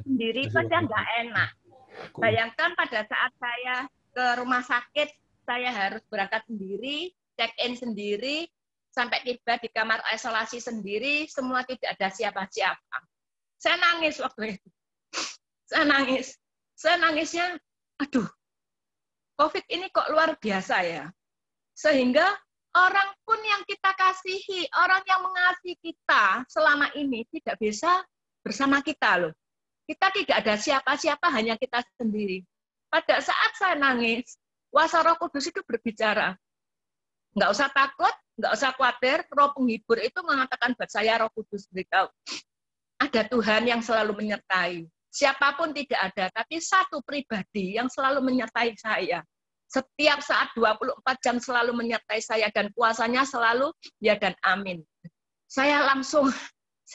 sendiri itu aja nggak enak. Bayangkan pada saat saya ke rumah sakit, saya harus berangkat sendiri, check-in sendiri, sampai tiba di kamar isolasi sendiri, semua tidak ada siapa-siapa. Saya nangis waktu itu. Saya nangisnya, aduh, COVID ini kok luar biasa ya. Sehingga orang pun yang kita kasihi, orang yang mengasihi kita selama ini tidak bisa bersama kita loh. Kita tidak ada siapa-siapa, hanya kita sendiri. Pada saat saya nangis, kuasa Roh Kudus itu berbicara. Nggak usah takut, nggak usah khawatir, Roh penghibur itu mengatakan buat saya, Roh Kudus beritahu. Ada Tuhan yang selalu menyertai. Siapapun tidak ada, tapi satu pribadi yang selalu menyertai saya. Setiap saat 24 jam selalu menyertai saya dan kuasanya selalu ya dan amin. Saya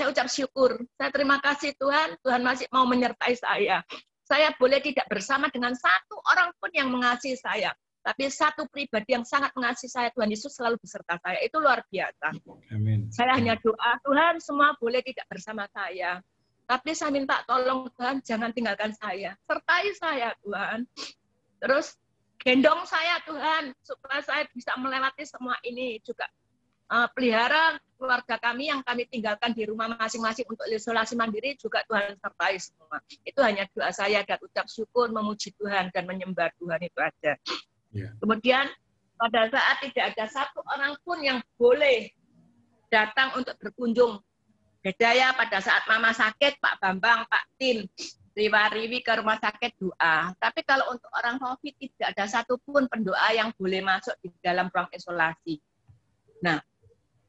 ucap syukur. Saya terima kasih Tuhan, Tuhan masih mau menyertai saya. Saya boleh tidak bersama dengan satu orang pun yang mengasihi saya. tapi satu pribadi yang sangat mengasihi saya, Tuhan Yesus selalu beserta saya. Itu luar biasa. Amin. Saya hanya doa, Tuhan semua boleh tidak bersama saya. Tapi saya minta tolong Tuhan, jangan tinggalkan saya. Sertai saya Tuhan. Terus gendong saya Tuhan, supaya saya bisa melewati semua ini. Juga pelihara keluarga kami yang kami tinggalkan di rumah masing-masing untuk isolasi mandiri, juga Tuhan sertai semua. Itu hanya doa saya dan ucap syukur, memuji Tuhan dan menyembah Tuhan, itu aja. Kemudian pada saat tidak ada satu orang pun yang boleh datang untuk berkunjung. Beda ya pada saat mama sakit, Pak Bambang, Pak Tin, riwa-riwi ke rumah sakit doa. Tapi kalau untuk orang COVID tidak ada satupun pendoa yang boleh masuk di dalam ruang isolasi. Nah,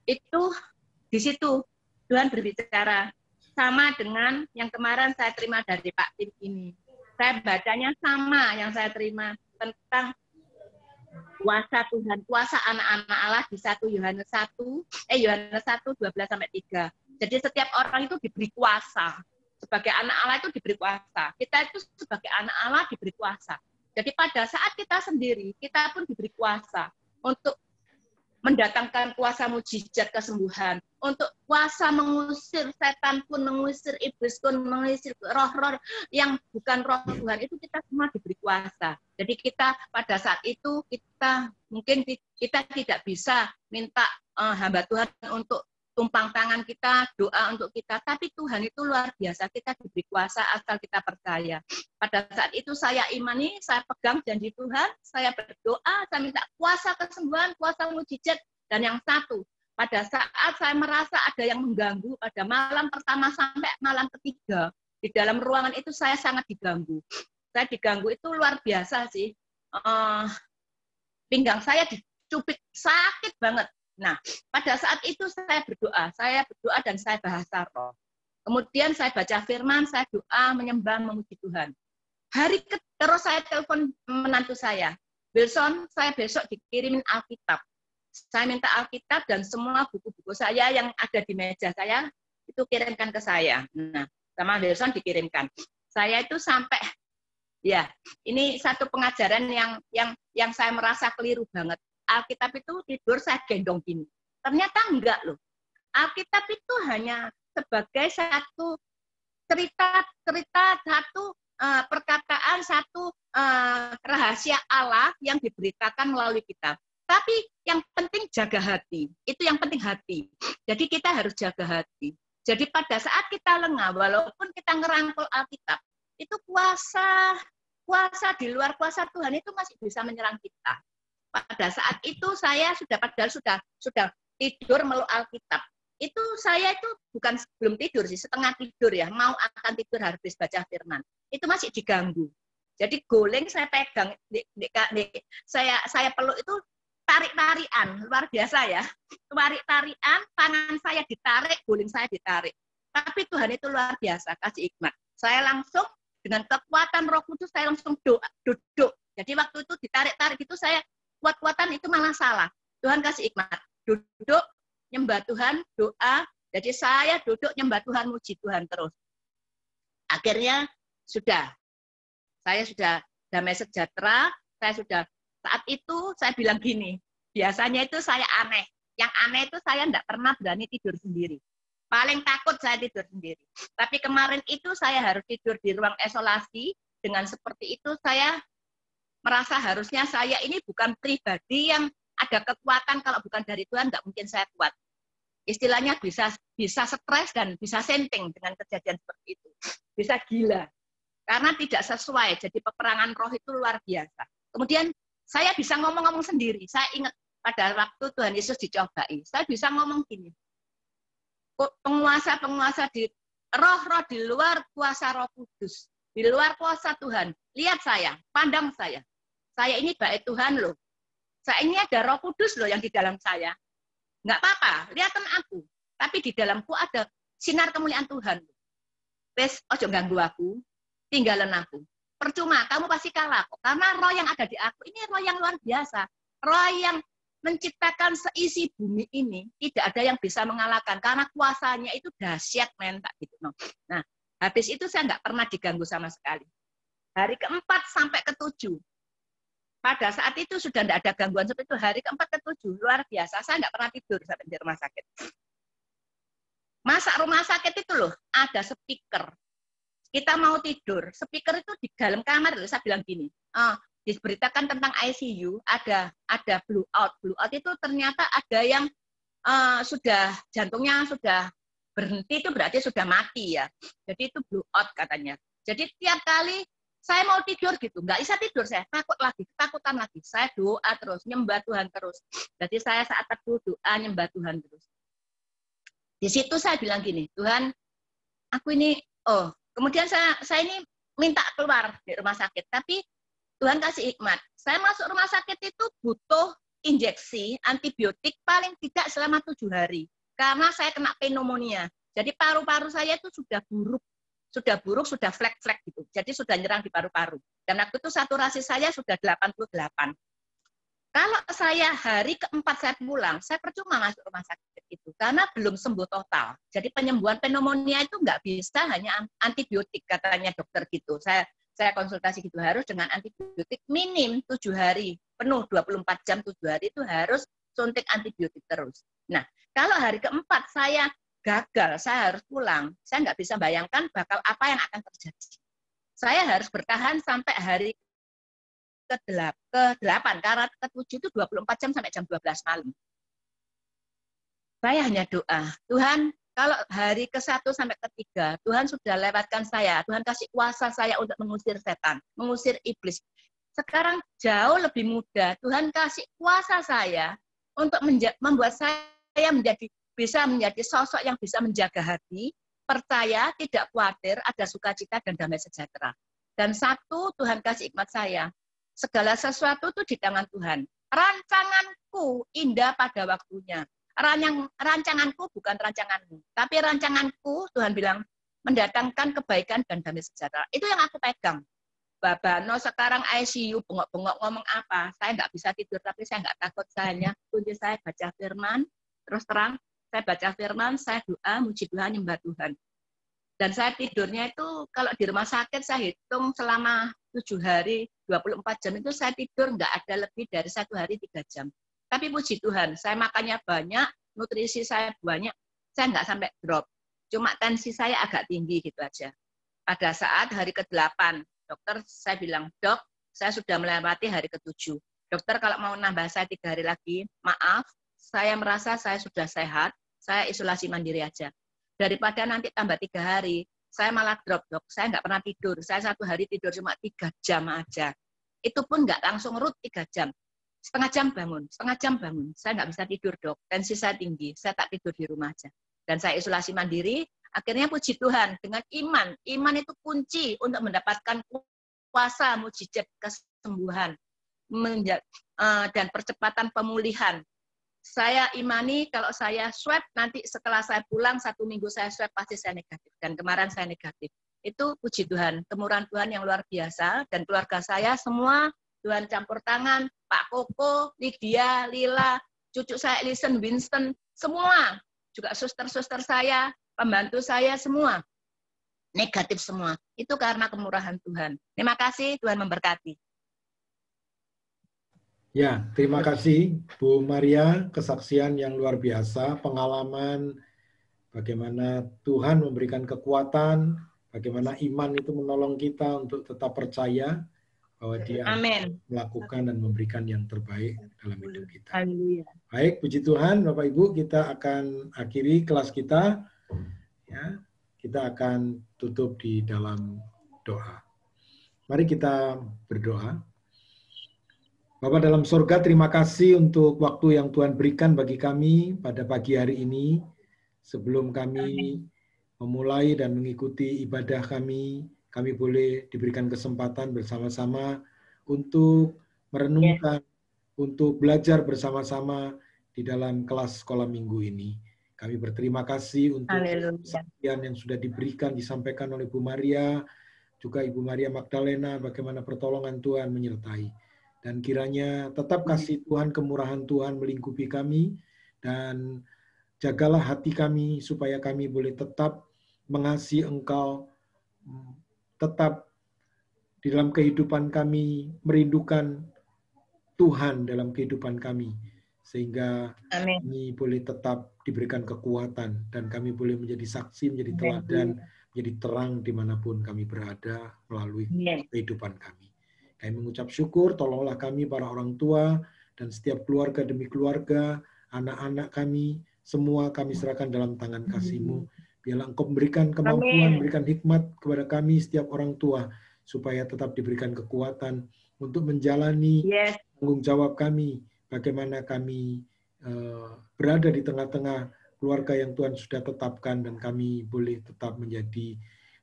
itu di situ Tuhan berbicara sama dengan yang kemarin saya terima dari Pak Tim ini. Saya bacanya sama yang saya terima tentang kuasa Tuhan, kuasa anak-anak Allah di 1 Yohanes 1, 12-3. Jadi setiap orang itu diberi kuasa. Sebagai anak Allah itu diberi kuasa. Kita itu sebagai anak Allah diberi kuasa. Jadi pada saat kita sendiri, kita pun diberi kuasa untuk mendatangkan kuasa mujizat kesembuhan, untuk kuasa mengusir setan pun, mengusir iblis pun, mengusir roh-roh yang bukan roh Tuhan, itu kita semua diberi kuasa. Jadi kita pada saat itu kita mungkin kita tidak bisa minta hamba Tuhan untuk tumpang tangan kita, doa untuk kita, tapi Tuhan itu luar biasa, kita diberi kuasa asal kita percaya. Pada saat itu saya imani, saya pegang janji Tuhan, saya berdoa, saya minta kuasa kesembuhan, kuasa mujizat, dan yang satu, pada saat saya merasa ada yang mengganggu, pada malam pertama sampai malam ketiga, di dalam ruangan itu saya sangat diganggu. Saya diganggu itu luar biasa sih, pinggang saya dicubit, sakit banget. Nah, pada saat itu saya berdoa dan saya bahasa roh. Kemudian saya baca firman, saya doa, menyembah, memuji Tuhan. Terus saya telepon menantu saya, Wilson, saya besok dikirimin Alkitab. Saya minta Alkitab dan semua buku-buku saya yang ada di meja saya, itu kirimkan ke saya. Nah, sama Wilson dikirimkan. Saya itu sampai, ya, ini satu pengajaran yang saya merasa keliru banget. Alkitab itu tidur saya gendong gini. Ternyata enggak loh. Alkitab itu hanya sebagai satu cerita, satu perkataan, satu rahasia Allah yang diberitakan melalui kita. Tapi yang penting jaga hati. Itu yang penting hati. Jadi kita harus jaga hati. Jadi pada saat kita lengah, walaupun kita ngerangkul Alkitab, itu kuasa di luar kuasa Tuhan itu masih bisa menyerang kita. Pada saat itu saya sudah tidur meluk Alkitab. Itu saya itu bukan belum tidur sih, setengah tidur ya, mau akan tidur habis baca firman. Itu masih diganggu. Jadi guling saya pegang, saya peluk itu tarik-tarian, luar biasa ya. Tarik-tarian, tangan saya ditarik, guling saya ditarik. Tapi Tuhan itu luar biasa, kasih hikmat. Saya langsung dengan kekuatan Roh Kudus saya langsung duduk. Jadi waktu itu ditarik-tarik itu saya kuat-kuatan itu malah salah. Tuhan kasih hikmat. Duduk, nyembah Tuhan, doa. Jadi saya duduk, nyembah Tuhan, muji Tuhan terus. Akhirnya saya sudah damai sejahtera. Saat itu saya bilang gini, biasanya itu saya aneh. Yang aneh itu saya tidak pernah berani tidur sendiri. Paling takut saya tidur sendiri. Tapi kemarin itu saya harus tidur di ruang isolasi. Dengan seperti itu saya merasa harusnya saya ini bukan pribadi yang ada kekuatan, kalau bukan dari Tuhan nggak mungkin saya kuat. Istilahnya bisa stres dan bisa senting dengan kejadian seperti itu. Bisa gila. Karena tidak sesuai. Jadi peperangan roh itu luar biasa. Kemudian saya bisa ngomong-ngomong sendiri. Saya ingat pada waktu Tuhan Yesus dicobai. Saya bisa ngomong gini. Penguasa-penguasa di roh-roh di luar kuasa Roh Kudus. Di luar kuasa Tuhan. Lihat saya, pandang saya. Saya ini baik Tuhan loh. Saya ini ada Roh Kudus loh yang di dalam saya. Nggak apa-apa, lihatkan aku. Tapi di dalamku ada sinar kemuliaan Tuhan. Wes, ojo ganggu aku, tinggalan aku. Percuma, kamu pasti kalah kok. Karena roh yang ada di aku, ini roh yang luar biasa. Roh yang menciptakan seisi bumi ini, tidak ada yang bisa mengalahkan. Karena kuasanya itu dahsyat, men. Gitu. Nah, habis itu saya nggak pernah diganggu sama sekali. Hari ke-4 sampai ke-7. pada saat itu sudah tidak ada gangguan seperti itu. Hari ke-4 ke-7 luar biasa. Saya nggak pernah tidur sampai di rumah sakit. Masa rumah sakit itu loh ada speaker. Kita mau tidur, speaker itu di dalam kamar loh. Saya bilang gini, diberitakan tentang ICU, ada blue out. Blue out itu ternyata ada yang sudah jantungnya sudah berhenti, itu berarti sudah mati ya. Jadi itu blue out katanya. Jadi tiap kali saya mau tidur gitu, nggak bisa tidur, saya takut lagi, ketakutan lagi. Saya doa terus, nyembah Tuhan terus. Jadi saya saat teduh doa, nyembah Tuhan terus. Di situ saya bilang gini, Tuhan, aku ini, kemudian saya ini minta keluar di rumah sakit, tapi Tuhan kasih hikmat. Saya masuk rumah sakit itu butuh injeksi antibiotik paling tidak selama 7 hari. Karena saya kena pneumonia. Jadi paru-paru saya itu sudah buruk, sudah flek-flek gitu. Jadi sudah nyerang di paru-paru. Dan waktu itu saturasi saya sudah 88. Kalau saya hari ke-4 saya pulang, saya percuma masuk rumah sakit itu. Karena belum sembuh total. Jadi penyembuhan pneumonia itu nggak bisa hanya antibiotik, katanya dokter gitu. Saya konsultasi gitu, harus dengan antibiotik minim 7 hari. Penuh 24 jam 7 hari itu harus suntik antibiotik terus. Nah, kalau hari ke-4 saya gagal, saya harus pulang. Saya nggak bisa bayangkan bakal apa yang akan terjadi. Saya harus bertahan sampai hari ke-8, karena ke-7 itu 24 jam sampai jam 12 malam. Saya hanya doa, Tuhan, kalau hari ke-1 sampai ke-3, Tuhan sudah lewatkan saya, Tuhan kasih kuasa saya untuk mengusir setan, mengusir iblis. Sekarang jauh lebih mudah, Tuhan kasih kuasa saya untuk membuat saya bisa menjadi sosok yang bisa menjaga hati, percaya, tidak khawatir, ada sukacita dan damai sejahtera. Dan satu, Tuhan kasih hikmat saya, segala sesuatu itu di tangan Tuhan. Rancanganku indah pada waktunya. Rancanganku bukan rancanganmu, tapi rancanganku, Tuhan bilang, mendatangkan kebaikan dan damai sejahtera. Itu yang aku pegang. Babano sekarang ICU, bengok-bengok ngomong apa, saya nggak bisa tidur, tapi saya nggak takut. Saya hanya kunci saya baca firman, terus terang, saya baca firman, saya doa, muji Tuhan, nyembah Tuhan. Dan saya tidurnya itu, kalau di rumah sakit, saya hitung selama 7 hari, 24 jam itu saya tidur nggak ada lebih dari 1 hari 3 jam. Tapi puji Tuhan, saya makannya banyak, nutrisi saya banyak, saya nggak sampai drop. Cuma tensi saya agak tinggi gitu aja. Pada saat hari ke-8, dokter saya bilang, Dok, saya sudah melewati hari ke-7. Dokter kalau mau nambah saya 3 hari lagi, maaf, saya merasa saya sudah sehat, saya isolasi mandiri aja. Daripada nanti tambah 3 hari, saya malah drop, Dok. Saya nggak pernah tidur. Saya 1 hari tidur cuma 3 jam aja. Itu pun nggak langsung root 3 jam. Setengah jam bangun. Saya nggak bisa tidur, Dok. Tensi saya tinggi, saya tak tidur di rumah aja. Dan saya isolasi mandiri, akhirnya puji Tuhan, dengan iman. Iman itu kunci untuk mendapatkan kuasa, mujizat kesembuhan, dan percepatan pemulihan. Saya imani kalau saya swab, nanti setelah saya pulang, 1 minggu saya swab, pasti saya negatif. Dan kemarin saya negatif. Itu puji Tuhan, kemurahan Tuhan yang luar biasa. Dan keluarga saya semua, Tuhan campur tangan, Pak Koko, Lydia, Lila, cucu saya Ellison, Winston, semua. Juga suster-suster saya, pembantu saya, semua. Negatif semua. Itu karena kemurahan Tuhan. Terima kasih, Tuhan memberkati. Ya, terima kasih Bu Maria, kesaksian yang luar biasa, pengalaman bagaimana Tuhan memberikan kekuatan, bagaimana iman itu menolong kita untuk tetap percaya bahwa Dia Amen. Melakukan dan memberikan yang terbaik dalam hidup kita. Haleluya. Baik, puji Tuhan, Bapak Ibu, kita akan akhiri kelas kita. Ya, kita akan tutup di dalam doa. Mari kita berdoa. Bapa dalam surga, terima kasih untuk waktu yang Tuhan berikan bagi kami pada pagi hari ini. Sebelum kami memulai dan mengikuti ibadah kami boleh diberikan kesempatan bersama-sama untuk merenungkan, untuk belajar bersama-sama di dalam kelas sekolah minggu ini. Kami berterima kasih untuk kesaksian yang sudah diberikan, disampaikan oleh Bu Maria, juga Ibu Maria Magdalena, bagaimana pertolongan Tuhan menyertai. Dan kiranya tetap kasih Tuhan, kemurahan Tuhan melingkupi kami, dan jagalah hati kami supaya kami boleh tetap mengasihi Engkau, tetap di dalam kehidupan kami merindukan Tuhan dalam kehidupan kami, sehingga Amin. kami boleh tetap diberikan kekuatan, dan kami boleh menjadi saksi, menjadi teladan, menjadi terang dimanapun kami berada melalui kehidupan kami. Kami mengucap syukur, tolonglah kami para orang tua, dan setiap keluarga demi keluarga, anak-anak kami, semua kami serahkan dalam tangan kasih-Mu. Biarlah Engkau memberikan kemampuan, memberikan hikmat kepada kami setiap orang tua, supaya tetap diberikan kekuatan untuk menjalani tanggung jawab kami, bagaimana kami berada di tengah-tengah keluarga yang Tuhan sudah tetapkan, dan kami boleh tetap menjadi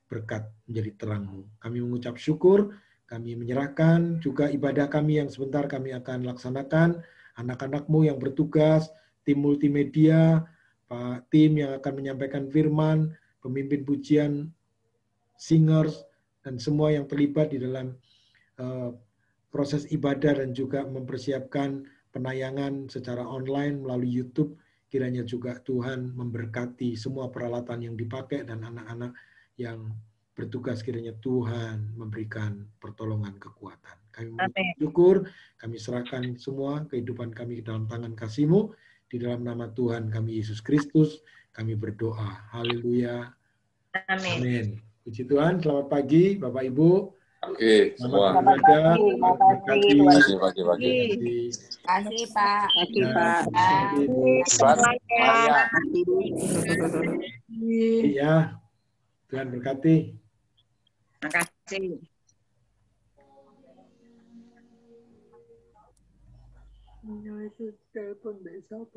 berkat, menjadi terang-Mu. Kami mengucap syukur, kami menyerahkan juga ibadah kami yang sebentar kami akan laksanakan, anak-anak-Mu yang bertugas, tim multimedia, Pak tim yang akan menyampaikan firman, pemimpin pujian, singers, dan semua yang terlibat di dalam proses ibadah dan juga mempersiapkan penayangan secara online melalui YouTube. Kiranya juga Tuhan memberkati semua peralatan yang dipakai dan anak-anak yang bertugas, kiranya Tuhan memberikan pertolongan kekuatan. Kami bersyukur, kami serahkan semua kehidupan kami ke dalam tangan kasih-Mu. Di dalam nama Tuhan kami Yesus Kristus, kami berdoa. Haleluya. Amin. Puji Tuhan, selamat pagi Bapak Ibu. Oke, semua. Selamat pagi. Terima kasih. Kasih Pak. Pagi Pak. Semuanya. Iya. Tuhan berkati. Terima kasih. Itu telepon besok